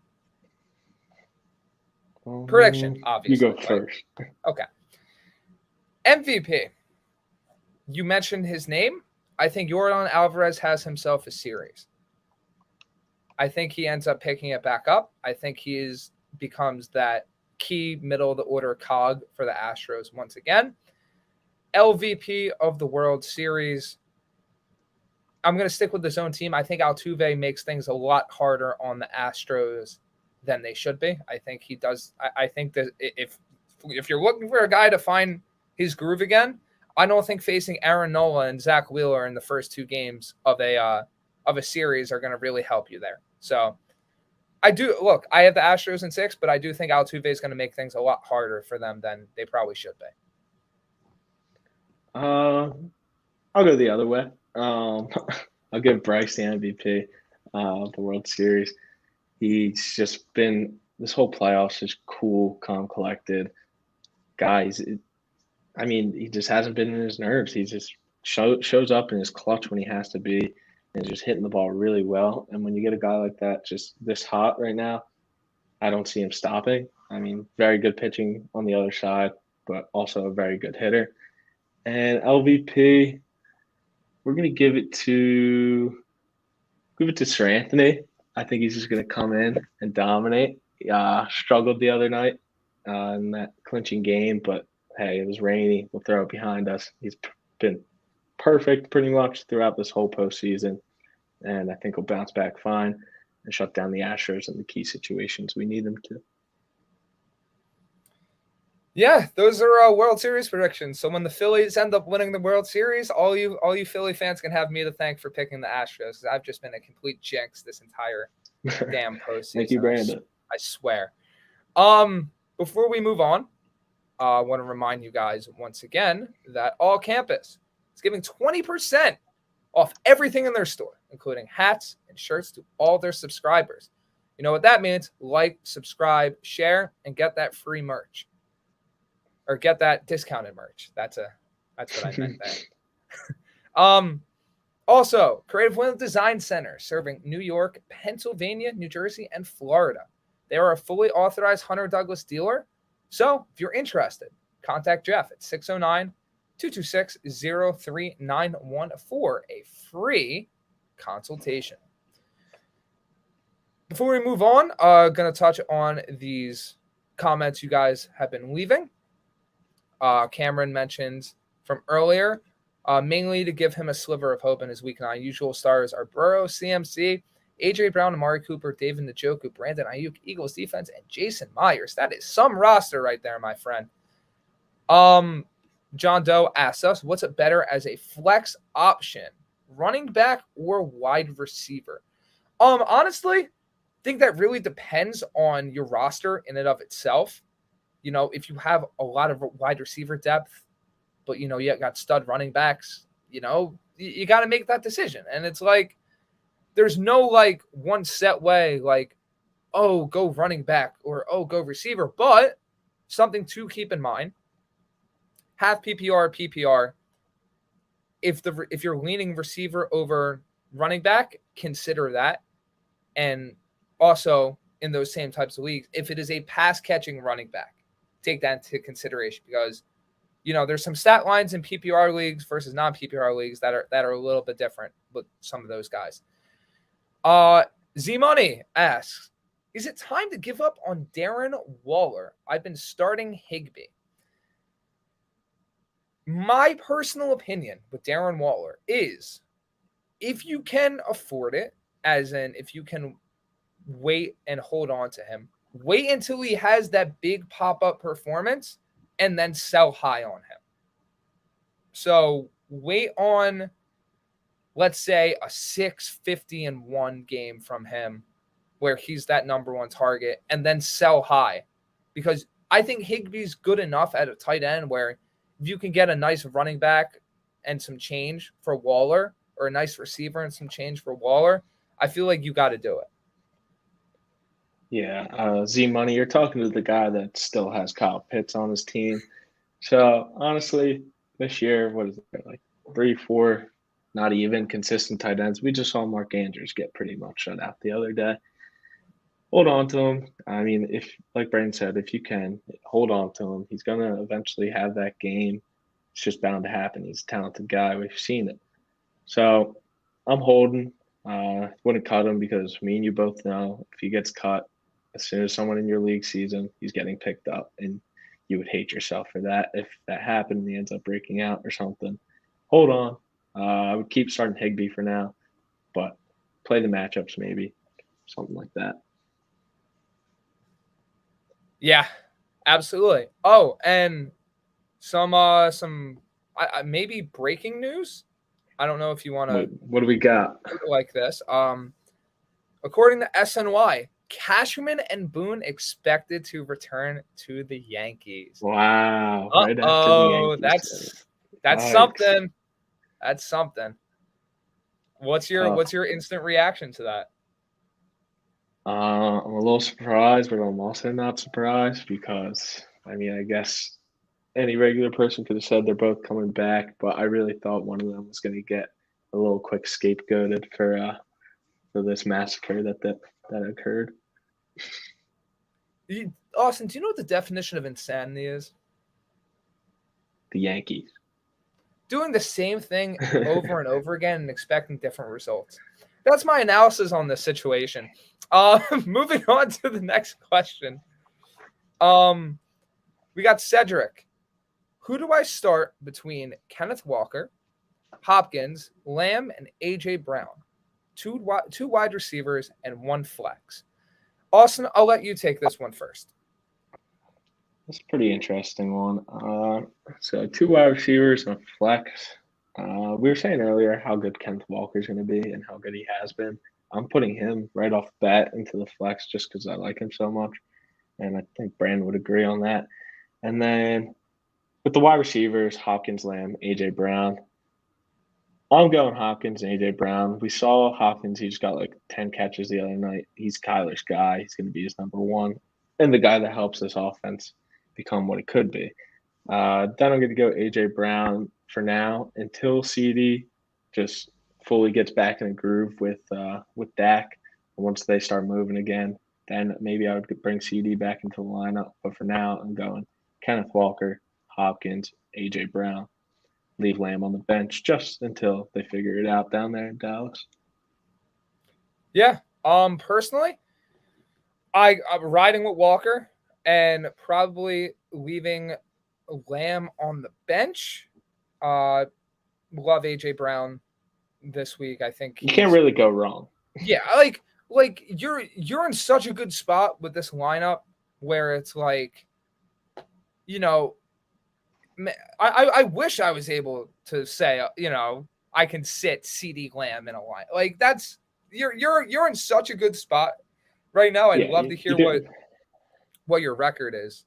Prediction, obviously. You go first. Okay. MVP. You mentioned his name. I think Yordan Alvarez has himself a series. I think he ends up picking it back up. I think he becomes that key middle of the order cog for the Astros once again. LVP of the World Series. I'm going to stick with the zone team. I think Altuve makes things a lot harder on the Astros than they should be. I think he does. I think that if you're looking for a guy to find his groove again, I don't think facing Aaron Nola and Zach Wheeler in the first 2 games of a series are going to really help you there. So I have the Astros in 6, but I do think Altuve is going to make things a lot harder for them than they probably should be. I'll go the other way. I'll give Bryce the MVP of the World Series. He's just been this whole playoffs just cool, calm, collected. Guys, he just hasn't been in his nerves. He just shows up in his clutch when he has to be, and just hitting the ball really well. And when you get a guy like that just this hot right now, I don't see him stopping. Very good pitching on the other side, but also a very good hitter. And LVP, we're gonna give it to Sir Anthony. I think he's just gonna come in and dominate. Struggled the other night in that clinching game, but hey, it was rainy. We'll throw it behind us. He's been perfect pretty much throughout this whole postseason, and I think he'll bounce back fine and shut down the Astros in the key situations we need them to. Yeah, those are World Series predictions. So when the Phillies end up winning the World Series, all you Philly fans can have me to thank for picking the Astros, because I've just been a complete jinx this entire damn postseason. Thank you, Brandon. I swear. Before we move on, I want to remind you guys once again that All Campus is giving 20% off everything in their store, including hats and shirts to all their subscribers. You know what that means? Like, subscribe, share, and get that free merch. Or get that discounted merch. That's what I meant there. Also, Creative Women Design Center, serving New York, Pennsylvania, New Jersey, and Florida. They are a fully authorized Hunter Douglas dealer. So if you're interested, contact Jeff at 609-226-0391 for a free consultation. Before we move on, going to touch on these comments you guys have been leaving. Cameron mentioned from earlier, mainly to give him a sliver of hope in his week 9. Usual stars are Burrow, CMC, A.J. Brown, Amari Cooper, David Njoku, Brandon Ayuk, Eagles defense, and Jason Myers. That is some roster right there, my friend. John Doe asks us, what's it better as a flex option, running back or wide receiver? Honestly, I think that really depends on your roster in and of itself. If you have a lot of wide receiver depth, but, you got stud running backs, you got to make that decision. And it's like, there's no like one set way, like, oh, go running back or, oh, go receiver. But something to keep in mind, half PPR, PPR, if you're leaning receiver over running back, consider that. And also in those same types of leagues, if it is a pass catching running back, take that into consideration, because there's some stat lines in PPR leagues versus non-PPR leagues that are a little bit different with some of those guys. Z Money asks, is it time to give up on Darren Waller? I've been starting Higbee. My personal opinion with Darren Waller is, if you can afford it, as in if you can wait and hold on to him, wait until he has that big pop-up performance and then sell high on him. So wait on, let's say, a 650-1 game from him where he's that number one target, and then sell high. Because I think Higbee's good enough at a tight end where if you can get a nice running back and some change for Waller, or a nice receiver and some change for Waller, I feel like you got to do it. Yeah, Z Money, you're talking to the guy that still has Kyle Pitts on his team. So honestly, this year, what is it, like 3, 4, not even consistent tight ends? We just saw Mark Andrews get pretty much shut out the other day. Hold on to him. I mean, if, like Brandon said, if you can, hold on to him. He's gonna eventually have that game. It's just bound to happen. He's a talented guy. We've seen it. So I'm holding. Wouldn't cut him because me and you both know if he gets cut, as soon as someone in your league sees him, he's getting picked up, and you would hate yourself for that if that happened and he ends up breaking out or something. Hold on. I would keep starting Higbee for now, but play the matchups maybe, something like that. Yeah, absolutely. Oh, and some maybe breaking news. I don't know if you want to. What do we got? Like this. According to SNY, Cashman and Boone expected to return to the Yankees. Wow! Right after the Yankees. That's something. That's something. What's your instant reaction to that? I'm a little surprised, but I'm also not surprised because, I mean, I guess any regular person could have said they're both coming back, but I really thought one of them was going to get a little quick scapegoated for this massacre that occurred. Austin, do you know what the definition of insanity is? The Yankees. Doing the same thing over and over again and expecting different results. That's my analysis on this situation. Moving on to the next question. We got Cedric. Who do I start between Kenneth Walker, Hopkins, Lamb, and A.J. Brown? Two wide receivers and one flex. Austin, I'll let you take this one first. That's a pretty interesting one. So 2 wide receivers and a flex. We were saying earlier how good Kenneth Walker's going to be and how good he has been. I'm putting him right off the bat into the flex just because I like him so much. And I think Brandon would agree on that. And then with the wide receivers, Hopkins, Lamb, A.J. Brown, I'm going Hopkins and A.J. Brown. We saw Hopkins. He just got like 10 catches the other night. He's Kyler's guy. He's going to be his number one and the guy that helps this offense become what it could be. Then I'm going to go A.J. Brown for now until CD just fully gets back in a groove with Dak. And once they start moving again, then maybe I would bring CD back into the lineup. But for now, I'm going Kenneth Walker, Hopkins, A.J. Brown. Leave Lamb on the bench just until they figure it out down there in Dallas. Yeah. Personally, I'm riding with Walker and probably leaving Lamb on the bench. Love A.J. Brown this week. I think you can't really go wrong. Yeah, like you're in such a good spot with this lineup where it's like, I wish I was able to say, I can sit CD Lamb in a line. Like that's you're in such a good spot right now. I'd love to hear what your record is.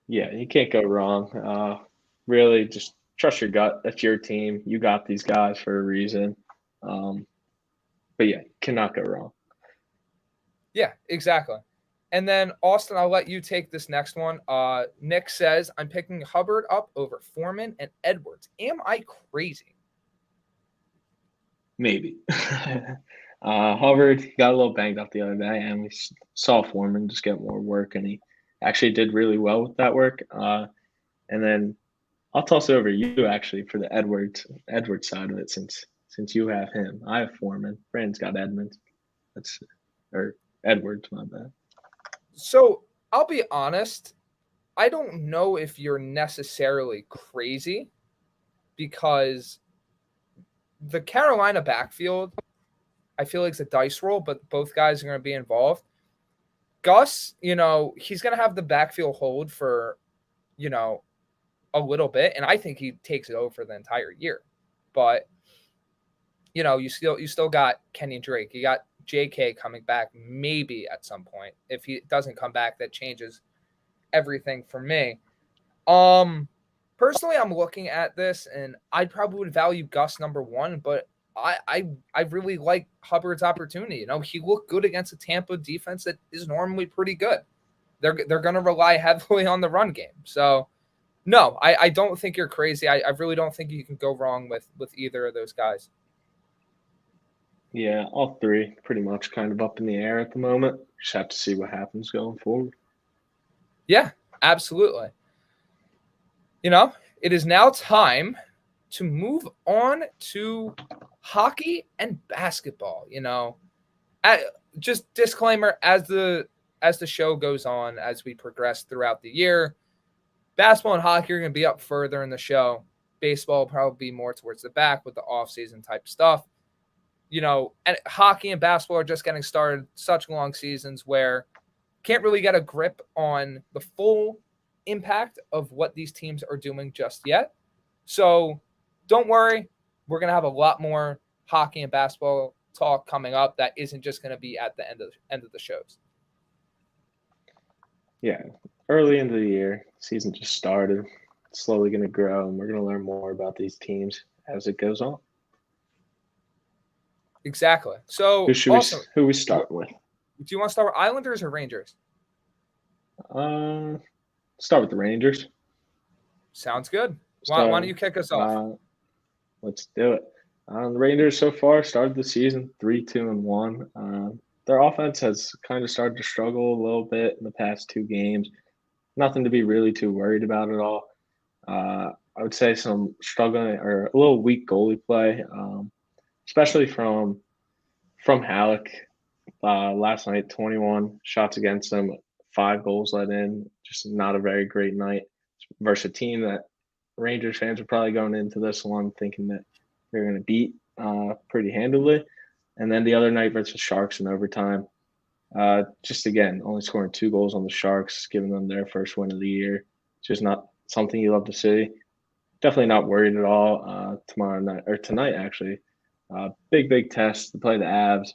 Yeah, you can't go wrong. Really just trust your gut. That's your team. You got these guys for a reason. But yeah, cannot go wrong. Yeah, exactly. And then, Austin, I'll let you take this next one. Nick says, I'm picking Hubbard up over Foreman and Edwards. Am I crazy? Maybe. Hubbard got a little banged up the other day, and we saw Foreman just get more work, and he actually did really well with that work. And then I'll toss it over to you, actually, for the Edwards side of it, since you have him. I have Foreman. Brandon's got Edmonds. Or Edwards, my bad. So I'll be honest. I don't know if you're necessarily crazy, because the Carolina backfield, I feel like it's a dice roll, but both guys are going to be involved. Gus, he's going to have the backfield hold for, a little bit, and I think he takes it over for the entire year. But, you still got Kenny Drake. You got JK coming back maybe at some point. If he doesn't come back, that changes everything for me. Personally, I'm looking at this, and I probably would value Gus number one, but I really like Hubbard's opportunity. He looked good against a Tampa defense that is normally pretty good. They're going to rely heavily on the run game. So, no, I don't think you're crazy. I really don't think you can go wrong with either of those guys. Yeah, all three pretty much kind of up in the air at the moment. Just have to see what happens going forward. Yeah, absolutely. It is now time to move on to hockey and basketball. Just disclaimer, as the show goes on, as we progress throughout the year, basketball and hockey are going to be up further in the show. Baseball will probably be more towards the back with the off-season type stuff. And hockey and basketball are just getting started, such long seasons where can't really get a grip on the full impact of what these teams are doing just yet. So don't worry, we're going to have a lot more hockey and basketball talk coming up that isn't just going to be at the end of the shows. Yeah, early into the year, season just started, slowly going to grow, and we're going to learn more about these teams as it goes on. Exactly. So who we start with? Do you want to start with Islanders or Rangers? Start with the Rangers. Sounds good. Why don't you kick us off? Let's do it. The Rangers so far started the season 3-2-1. Their offense has kind of started to struggle a little bit in the past two games. Nothing to be really too worried about at all. I would say some struggling or a little weak goalie play, especially from Halleck. Last night, 21 shots against them, 5 goals let in. Just not a very great night versus a team that Rangers fans are probably going into this one thinking that they're going to beat pretty handily. And then the other night versus Sharks in overtime, just again, only scoring 2 goals on the Sharks, giving them their first win of the year. Just not something you love to see. Definitely not worried at all tonight, actually. Big test to play the Avs.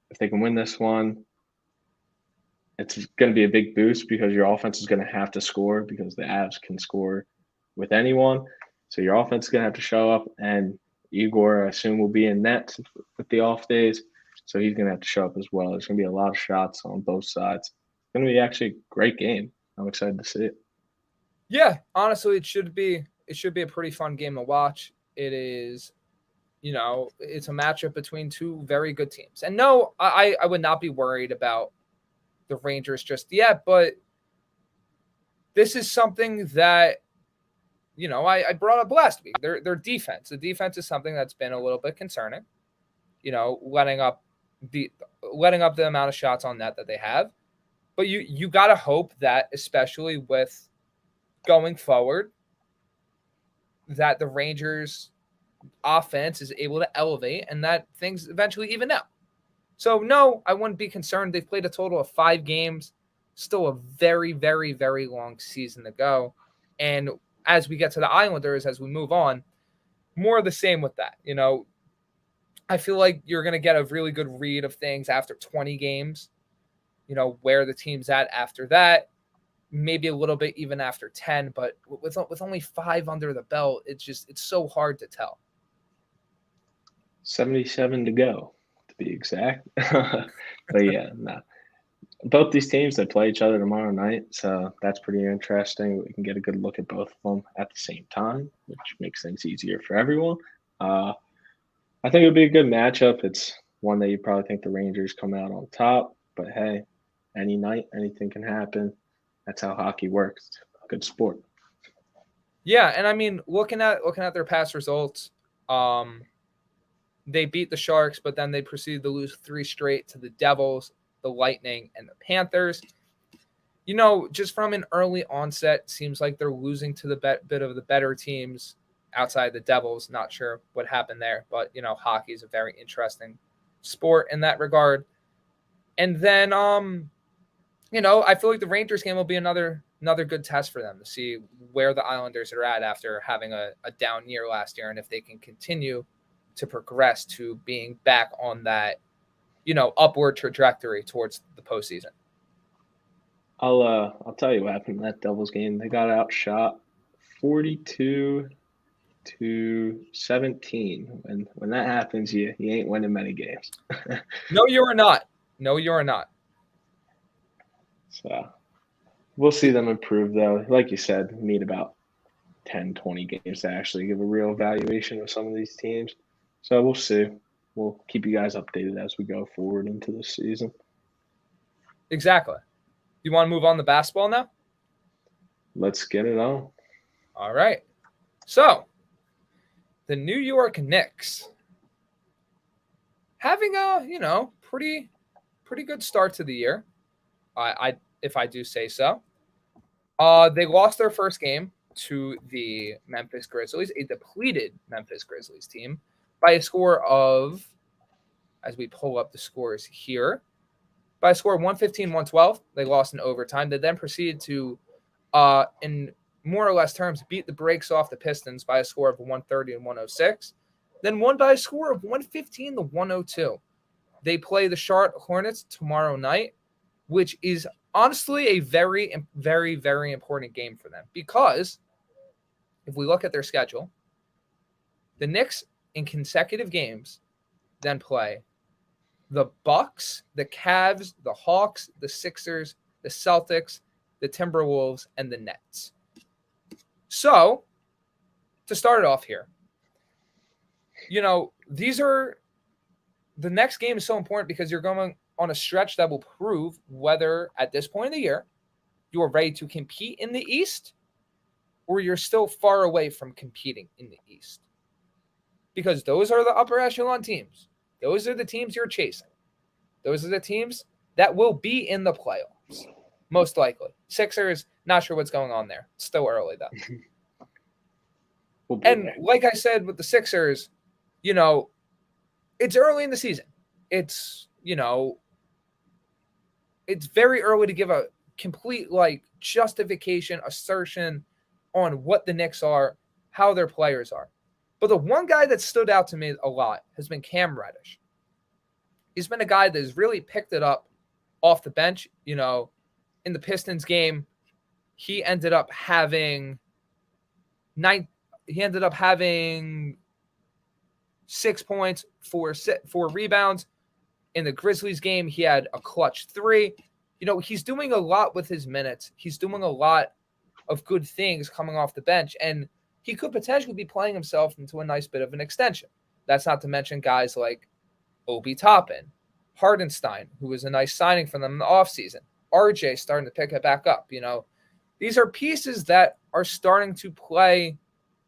If they can win this one, it's going to be a big boost because your offense is going to have to score because the Avs can score with anyone. So your offense is going to have to show up, and Igor, I assume, will be in net with the off days. So he's going to have to show up as well. There's going to be a lot of shots on both sides. It's going to be actually a great game. I'm excited to see it. Yeah, honestly, it should be a pretty fun game to watch. It is, it's a matchup between two very good teams. And no, I would not be worried about the Rangers just yet, but this is something that, I brought up last week. Their defense. The defense is something that's been a little bit concerning. Letting up the amount of shots on net that they have. But you got to hope that, especially with going forward, that the Rangers offense is able to elevate and that things eventually even out. So no, I wouldn't be concerned. They've played a total of 5 games, still a very, very, very long season to go. And as we get to the Islanders, as we move on, more of the same with that. I feel like you're going to get a really good read of things after 20 games, where the team's at after that. maybe a little bit even after 10, but with only 5 under the belt, it's so hard to tell. 77 to go, to be exact. But yeah, no. Both these teams, they play each other tomorrow night, so that's pretty interesting. We can get a good look at both of them at the same time, which makes things easier for everyone. I think it would be a good matchup. It's one that you probably think the Rangers come out on top, but hey, any night, anything can happen. That's how hockey works. Good sport. Yeah, and I mean, looking at their past results, they beat the Sharks, but then they proceeded to lose 3 straight to the Devils, the Lightning, and the Panthers. You know, just from an early onset, seems like they're losing to the bit of the better teams outside the Devils. Not sure what happened there, but, you know, hockey is a very interesting sport in that regard. And then, you know, I feel like the Rangers game will be another good test for them to see where the Islanders are at after having a down year last year, and if they can continue to progress to being back on that, you know, upward trajectory towards the postseason. I'll tell you what happened in that Devils game. They got outshot 42-17. And when that happens, you ain't winning many games. No, you are not. No, you are not. So we'll see them improve, though. Like you said, we need about 10, 20 games to actually give a real evaluation of some of these teams. So we'll see. We'll keep you guys updated as we go forward into the season. Exactly. You want to move on to basketball now? Let's get it on. All right. So, the New York Knicks having a, you know, pretty good start to the year. If I do say so. They lost their first game to the Memphis Grizzlies, a depleted Memphis Grizzlies team, by a score of, as we pull up the scores here, by a score of 115-112. They lost in overtime. They then proceeded to, in more or less terms, beat the brakes off the Pistons by a score of 130-106. Then won by a score of 115-102. They play the Charlotte Hornets tomorrow night, which is honestly a very, very, very important game for them, because if we look at their schedule, the Knicks in consecutive games then play the Bucks, the Cavs, the Hawks, the Sixers, the Celtics, the Timberwolves, and the Nets. So, to start it off here, you know, the next game is so important because you're going on a stretch that will prove whether at this point in the year you are ready to compete in the East or you're still far away from competing in the East. Because those are the upper echelon teams. Those are the teams you're chasing. Those are the teams that will be in the playoffs, most likely. Sixers, not sure what's going on there. It's still early, though. And like I said with the Sixers, you know, it's early in the season. It's, you know, it's very early to give a complete, like, justification, assertion on what the Knicks are, how their players are. But the one guy that stood out to me a lot has been Cam Reddish. He's been a guy that has really picked it up off the bench. You know, in the Pistons game, he ended up having 6 points, four rebounds. In the Grizzlies game, he had a clutch 3. You know, he's doing a lot with his minutes. He's doing a lot of good things coming off the bench, and he could potentially be playing himself into a nice bit of an extension. That's not to mention guys like Obi Toppin, Hardenstein, who was a nice signing for them in the offseason. RJ starting to pick it back up. You know, these are pieces that are starting to play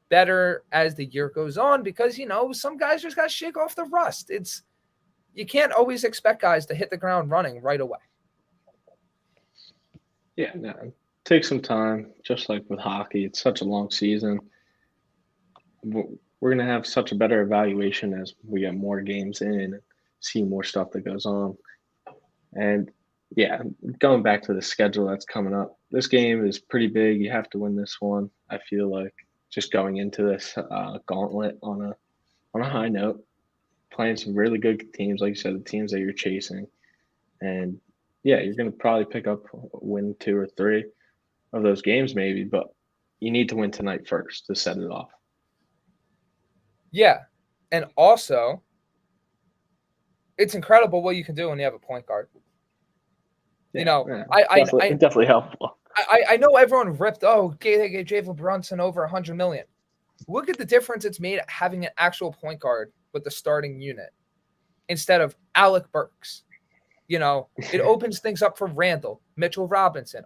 better as the year goes on because, you know, some guys just got to shake off the rust. You can't always expect guys to hit the ground running right away. Yeah, no, take some time. Just like with hockey, it's such a long season. We're going to have such a better evaluation as we get more games in and see more stuff that goes on. And yeah, going back to the schedule that's coming up, this game is pretty big. You have to win this one. I feel like just going into this gauntlet on a high note, playing some really good teams, like you said, the teams that you're chasing. And yeah, you're going to probably pick up a win 2 or 3. of those games maybe, but you need to win tonight first to set it off. Yeah. And also, it's incredible what you can do when you have a point guard. Definitely helpful. I know everyone ripped, gave Jalen Brunson over $100 million. Look at the difference it's made having an actual point guard with the starting unit instead of Alec Burks. It opens things up for Randall, Mitchell Robinson.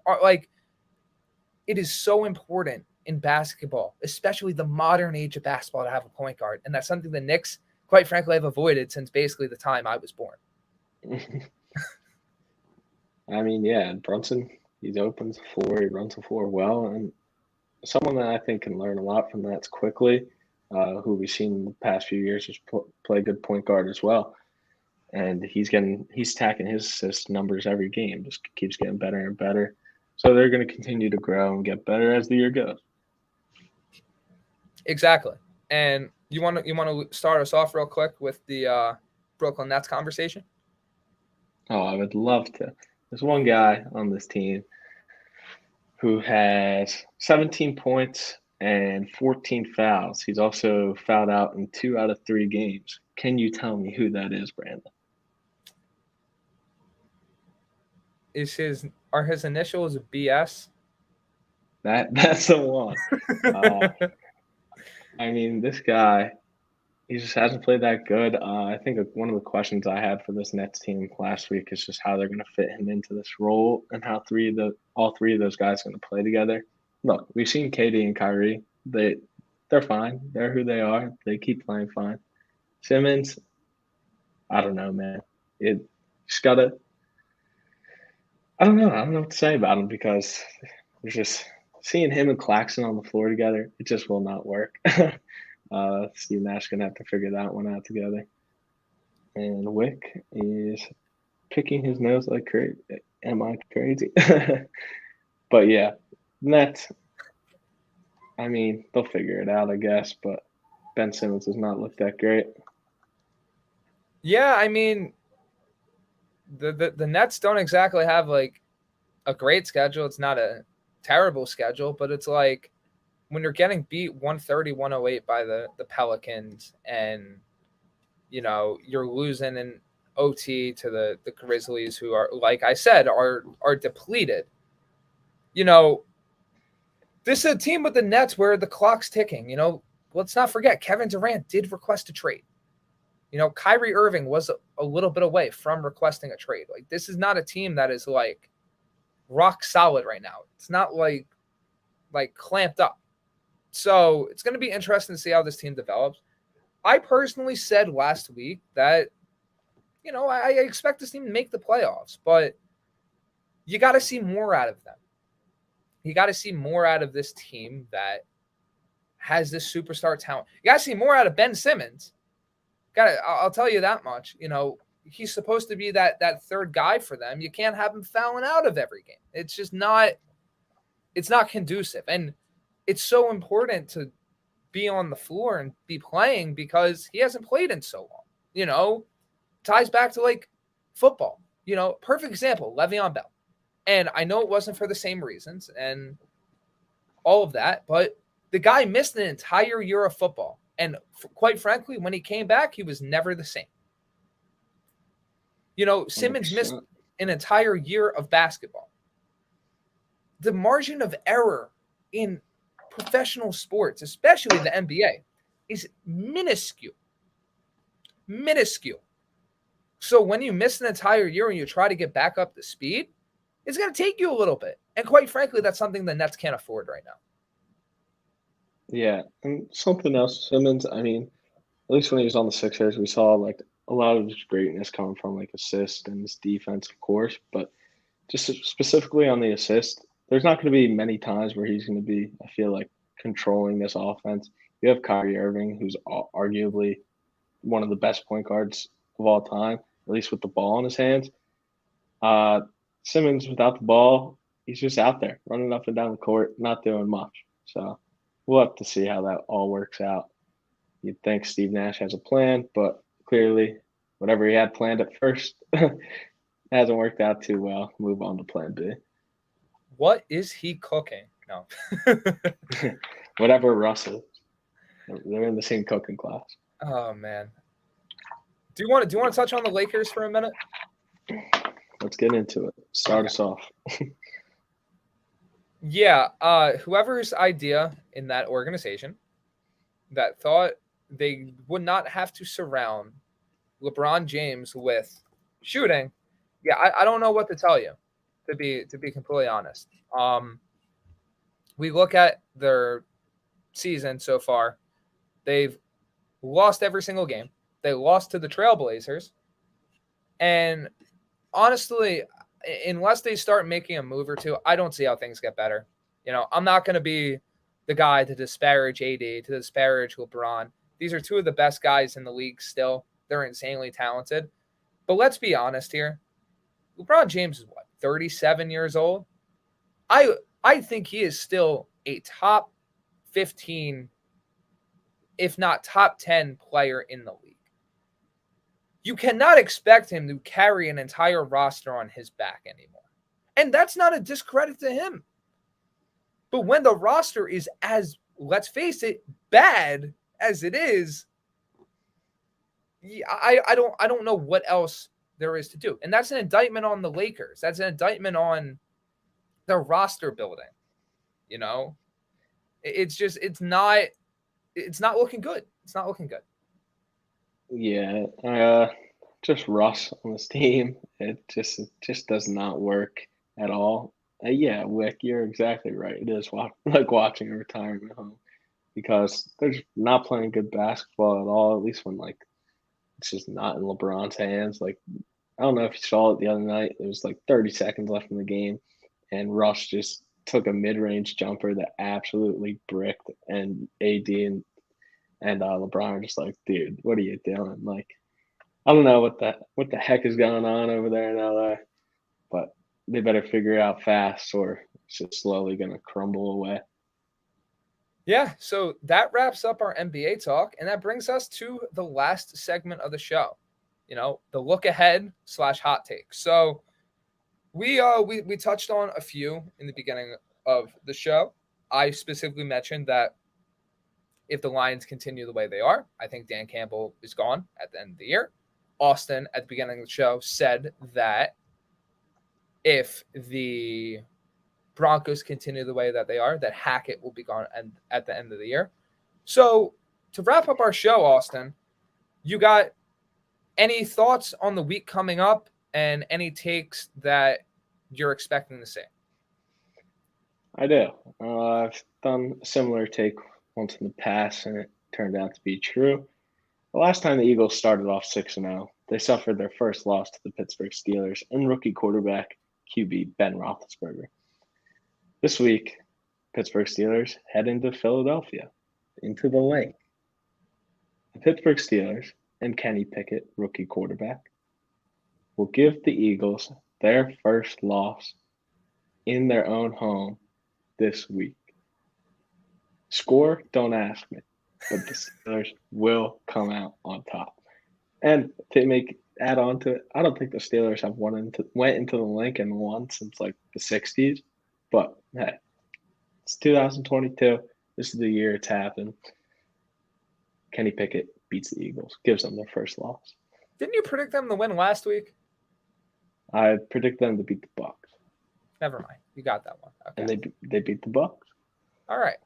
It is so important in basketball, especially the modern age of basketball, to have a point guard. And that's something the Knicks, quite frankly, have avoided since basically the time I was born. I mean, yeah, Brunson, he opens the floor, he runs the floor well, and someone that I think can learn a lot from that's quickly, who we've seen in the past few years just play good point guard as well. And he's tacking his assist numbers every game, just keeps getting better and better. So they're going to continue to grow and get better as the year goes. Exactly. And you want to start us off real quick with the Brooklyn Nets conversation? Oh, I would love to. There's one guy on this team who has 17 points and 14 fouls. He's also fouled out in 2 out of 3 games. Can you tell me who that is, Brandon? Are his initials BS? That's the one. I mean, this guy, he just hasn't played that good. I think one of the questions I had for this Nets team last week is just how they're going to fit him into this role and how all three of those guys are going to play together. Look, we've seen KD and Kyrie. They're fine. They're who they are. They keep playing fine. Simmons, I don't know, man. I don't know. I don't know what to say about him because there's just seeing him and Claxton on the floor together. It just will not work. Steve Nash gonna have to figure that one out together. And Wick is picking his nose like crazy. Am I crazy? But yeah, Nets. I mean, they'll figure it out, I guess. But Ben Simmons does not look that great. Yeah, I mean, the Nets don't exactly have like a great schedule. It's not a terrible schedule, but it's like when you're getting beat 130-108 by the Pelicans and you're losing in OT to the Grizzlies, who are, like I said, are depleted. This is a team with the Nets where the clock's ticking. Let's not forget Kevin Durant did request a trade. Kyrie Irving was a little bit away from requesting a trade. Like, this is not a team that is like rock solid right now. It's not like clamped up. So it's going to be interesting to see how this team develops. I personally said last week that, I expect this team to make the playoffs, but you got to see more out of them. You got to see more out of this team that has this superstar talent. You got to see more out of Ben Simmons. I'll tell you that much. He's supposed to be that third guy for them. You can't have him fouling out of every game. It's just not. It's not conducive, and it's so important to be on the floor and be playing because he hasn't played in so long. Ties back to like football. Perfect example, Le'Veon Bell. And I know it wasn't for the same reasons and all of that, but the guy missed an entire year of football. And quite frankly, when he came back, he was never the same. Simmons 100%. missed an entire year of basketball. The margin of error in professional sports, especially the NBA, is minuscule. Minuscule. So when you miss an entire year and you try to get back up to speed, it's going to take you a little bit. And quite frankly, that's something the Nets can't afford right now. Yeah, and something else, Simmons, I mean, at least when he was on the Sixers, we saw like a lot of his greatness coming from like assist and his defense, of course, but just specifically on the assist, there's not going to be many times where he's going to be, I feel like, controlling this offense. You have Kyrie Irving, who's arguably one of the best point guards of all time, at least with the ball in his hands. Simmons, without the ball, he's just out there running up and down the court, not doing much. So we'll have to see how that all works out. You'd think Steve Nash has a plan, but clearly whatever he had planned at first hasn't worked out too well. Move on to plan B. What is he cooking? No. Whatever Russ is. They're in the same cooking class. Oh man. Do you want to touch on the Lakers for a minute? Let's get into it. Start us off. Yeah, whoever's idea in that organization that thought they would not have to surround LeBron James with shooting, yeah, I don't know what to tell you, to be completely honest. We look at their season so far. They've lost every single game. They lost to the Trailblazers. And honestly, unless they start making a move or two, I don't see how things get better. You know, I'm not going to be the guy to disparage AD, to disparage LeBron. These are two of the best guys in the league still. They're insanely talented. But let's be honest here. LeBron James is what, 37 years old? I think he is still a top 15, if not top 10 player in the league. You cannot expect him to carry an entire roster on his back anymore. And that's not a discredit to him. But when the roster is as, let's face it, bad as it is, I don't know what else there is to do. And that's an indictment on the Lakers. That's an indictment on their roster building. You know? It's not looking good. It's not looking good. Yeah, just Russ on this team. It just does not work at all. Yeah, Wick, you're exactly right. It is like watching a retirement home because they're just not playing good basketball at all. At least when like it's just not in LeBron's hands. Like I don't know if you saw it the other night. There was like 30 seconds left in the game, and Russ just took a mid-range jumper that absolutely bricked, and AD and LeBron are just like, dude, what are you doing? Like, I don't know what the heck is going on over there in LA, but they better figure it out fast or it's just slowly going to crumble away. Yeah, so that wraps up our NBA talk, and that brings us to the last segment of the show. You know, the look ahead / hot take. So we touched on a few in the beginning of the show. I specifically mentioned that if the Lions continue the way they are, I think Dan Campbell is gone at the end of the year. Austin, at the beginning of the show, said that if the Broncos continue the way that they are, that Hackett will be gone at the end of the year. So to wrap up our show, Austin, you got any thoughts on the week coming up and any takes that you're expecting to see? I do. I've done a similar take once in the past, and it turned out to be true. The last time the Eagles started off 6-0, they suffered their first loss to the Pittsburgh Steelers and rookie quarterback QB Ben Roethlisberger. This week, Pittsburgh Steelers head into Philadelphia, into the lake. The Pittsburgh Steelers and Kenny Pickett, rookie quarterback, will give the Eagles their first loss in their own home this week. Score, don't ask me, but the Steelers will come out on top. And to add on to it, I don't think the Steelers have went into the link and won since like the 60s. But hey, it's 2022. This is the year it's happened. Kenny Pickett beats the Eagles, gives them their first loss. Didn't you predict them to win last week? I predict them to beat the Bucks. Never mind. You got that one. Okay. And they beat the Bucks. All right.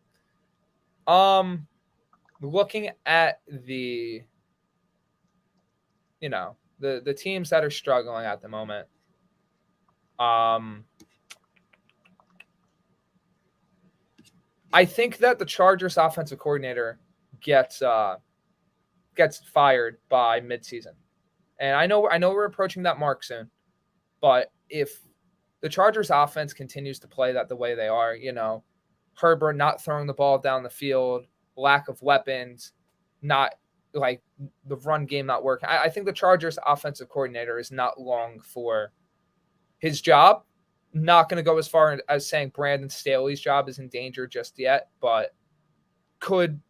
Looking at the teams that are struggling at the moment. I think that the Chargers offensive coordinator gets fired by midseason. And I know we're approaching that mark soon. But if the Chargers offense continues to play the way they are, Herbert not throwing the ball down the field, lack of weapons, not like the run game not working. I think the Chargers offensive coordinator is not long for his job. Not going to go as far as saying Brandon Staley's job is in danger just yet, but could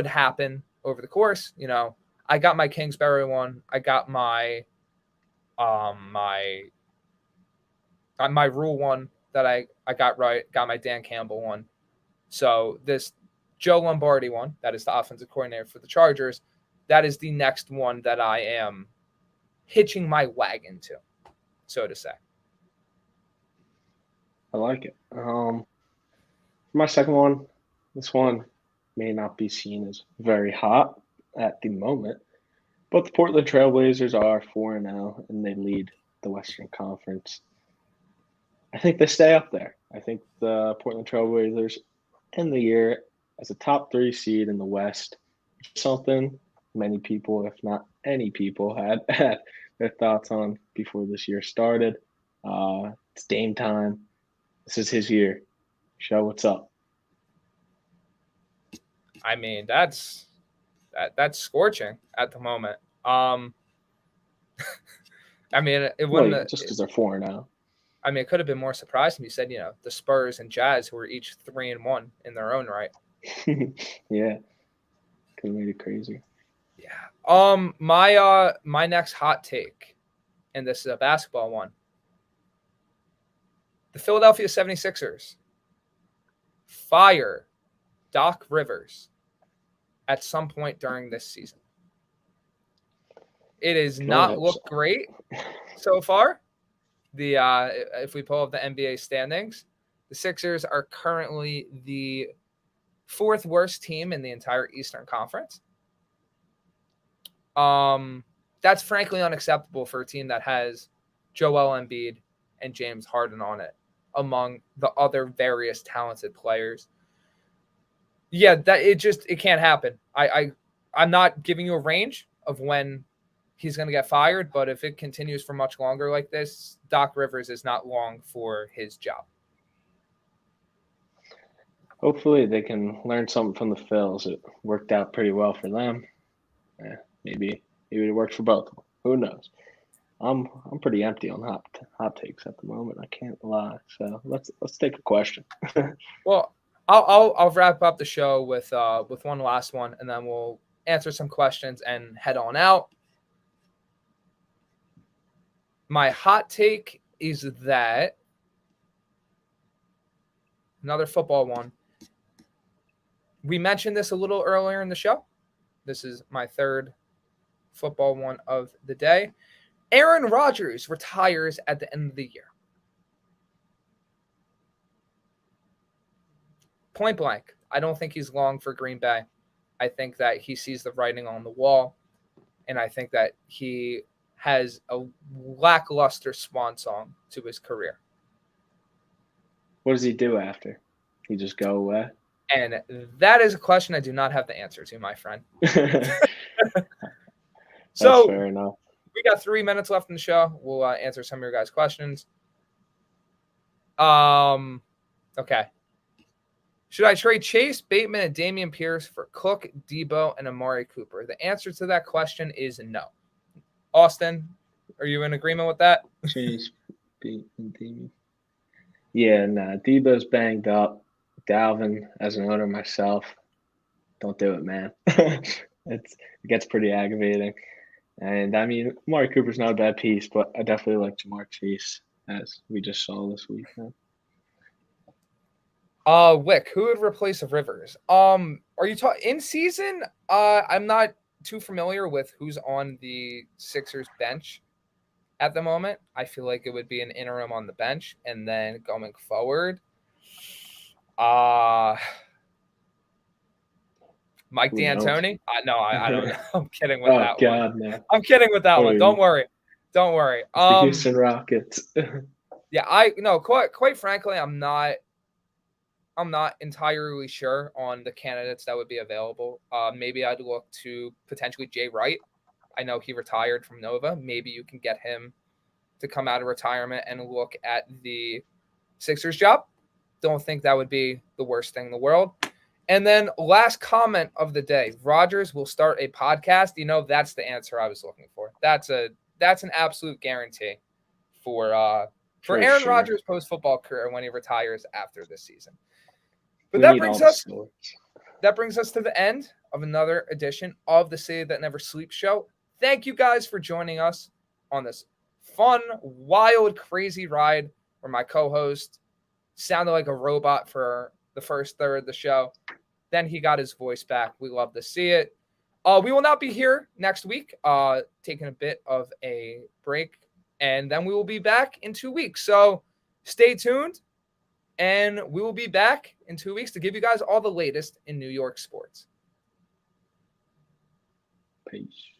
happen over the course. I got my Kingsbury one. I got my my rule one that I got right, got my Dan Campbell one. So this Joe Lombardi one, that is the offensive coordinator for the Chargers, that is the next one that I am hitching my wagon to, so to say. I like it. For my second one, this one may not be seen as very hot at the moment, but the Portland Trailblazers are 4-0 and they lead the Western Conference. I think they stay up there. I think the Portland Trailblazers end the year as a top 3 seed in the West, something many people, if not any people, had their thoughts on before this year started. It's Dame time. This is his year. Show what's up. I mean, that's scorching at the moment. I mean, it wouldn't just because they're 4-0. I mean, it could have been more surprising if you said, the Spurs and Jazz, who were each 3-1 in their own right. Yeah, could have made it crazy. Yeah. My next hot take, and this is a basketball one. The Philadelphia 76ers fire Doc Rivers at some point during this season. It has not looked great so far. If we pull up the NBA standings, the Sixers are currently the 4th worst team in the entire Eastern Conference. That's frankly unacceptable for a team that has Joel Embiid and James Harden on it, among the other various talented players. Yeah, it can't happen. I'm not giving you a range of when he's going to get fired, but if it continues for much longer like this, Doc Rivers is not long for his job. Hopefully they can learn something from the Phils. It worked out pretty well for them. Maybe it worked for both of them. Who knows? I'm pretty empty on hot takes at the moment. I can't lie. So let's take a question. Well, I'll wrap up the show with one last one, and then we'll answer some questions and head on out. My hot take is that another football one. We mentioned this a little earlier in the show. This is my third football one of the day. Aaron Rodgers retires at the end of the year. Point blank. I don't think he's long for Green Bay. I think that he sees the writing on the wall, and I think that he has a lackluster swan song to his career. What does he do after? He just go away? And that is a question I do not have the answer to, my friend. So fair enough. We got 3 minutes left in the show. We'll answer some of your guys' questions. Okay. Should I trade Chase, Bateman, and Dameon Pierce for Cook, Debo, and Amari Cooper? The answer to that question is no. Austin, are you in agreement with that? Chase, Bateman, Dameon. Yeah, nah. Debo's banged up. Dalvin, as an owner myself, don't do it, man. It gets pretty aggravating. And, I mean, Amari Cooper's not a bad piece, but I definitely like Jamar Chase, as we just saw this weekend. Wick, who would replace Rivers? Are you talking in season? I'm not too familiar with who's on the Sixers bench at the moment. I feel like it would be an interim on the bench, and then going forward, Mike D'Antoni? No, I don't know. I'm kidding with that one. No. I'm kidding with that one. Don't worry. The Houston Rockets. Yeah, quite frankly, I'm not entirely sure on the candidates that would be available. Maybe I'd look to potentially Jay Wright. I know he retired from Nova. Maybe you can get him to come out of retirement and look at the Sixers job. Don't think that would be the worst thing in the world. And then last comment of the day, Rodgers will start a podcast. That's the answer I was looking for. That's an absolute guarantee for Aaron Rodgers' post-football career when he retires after this season. But that brings us to the end of another edition of the City That Never Sleeps show. Thank you guys for joining us on this fun, wild, crazy ride where my co-host sounded like a robot for the first third of the show. Then he got his voice back. We love to see it. We will not be here next week, taking a bit of a break, and then we will be back in 2 weeks. So stay tuned, and we will be back in 2 weeks to give you guys all the latest in New York sports. Peace.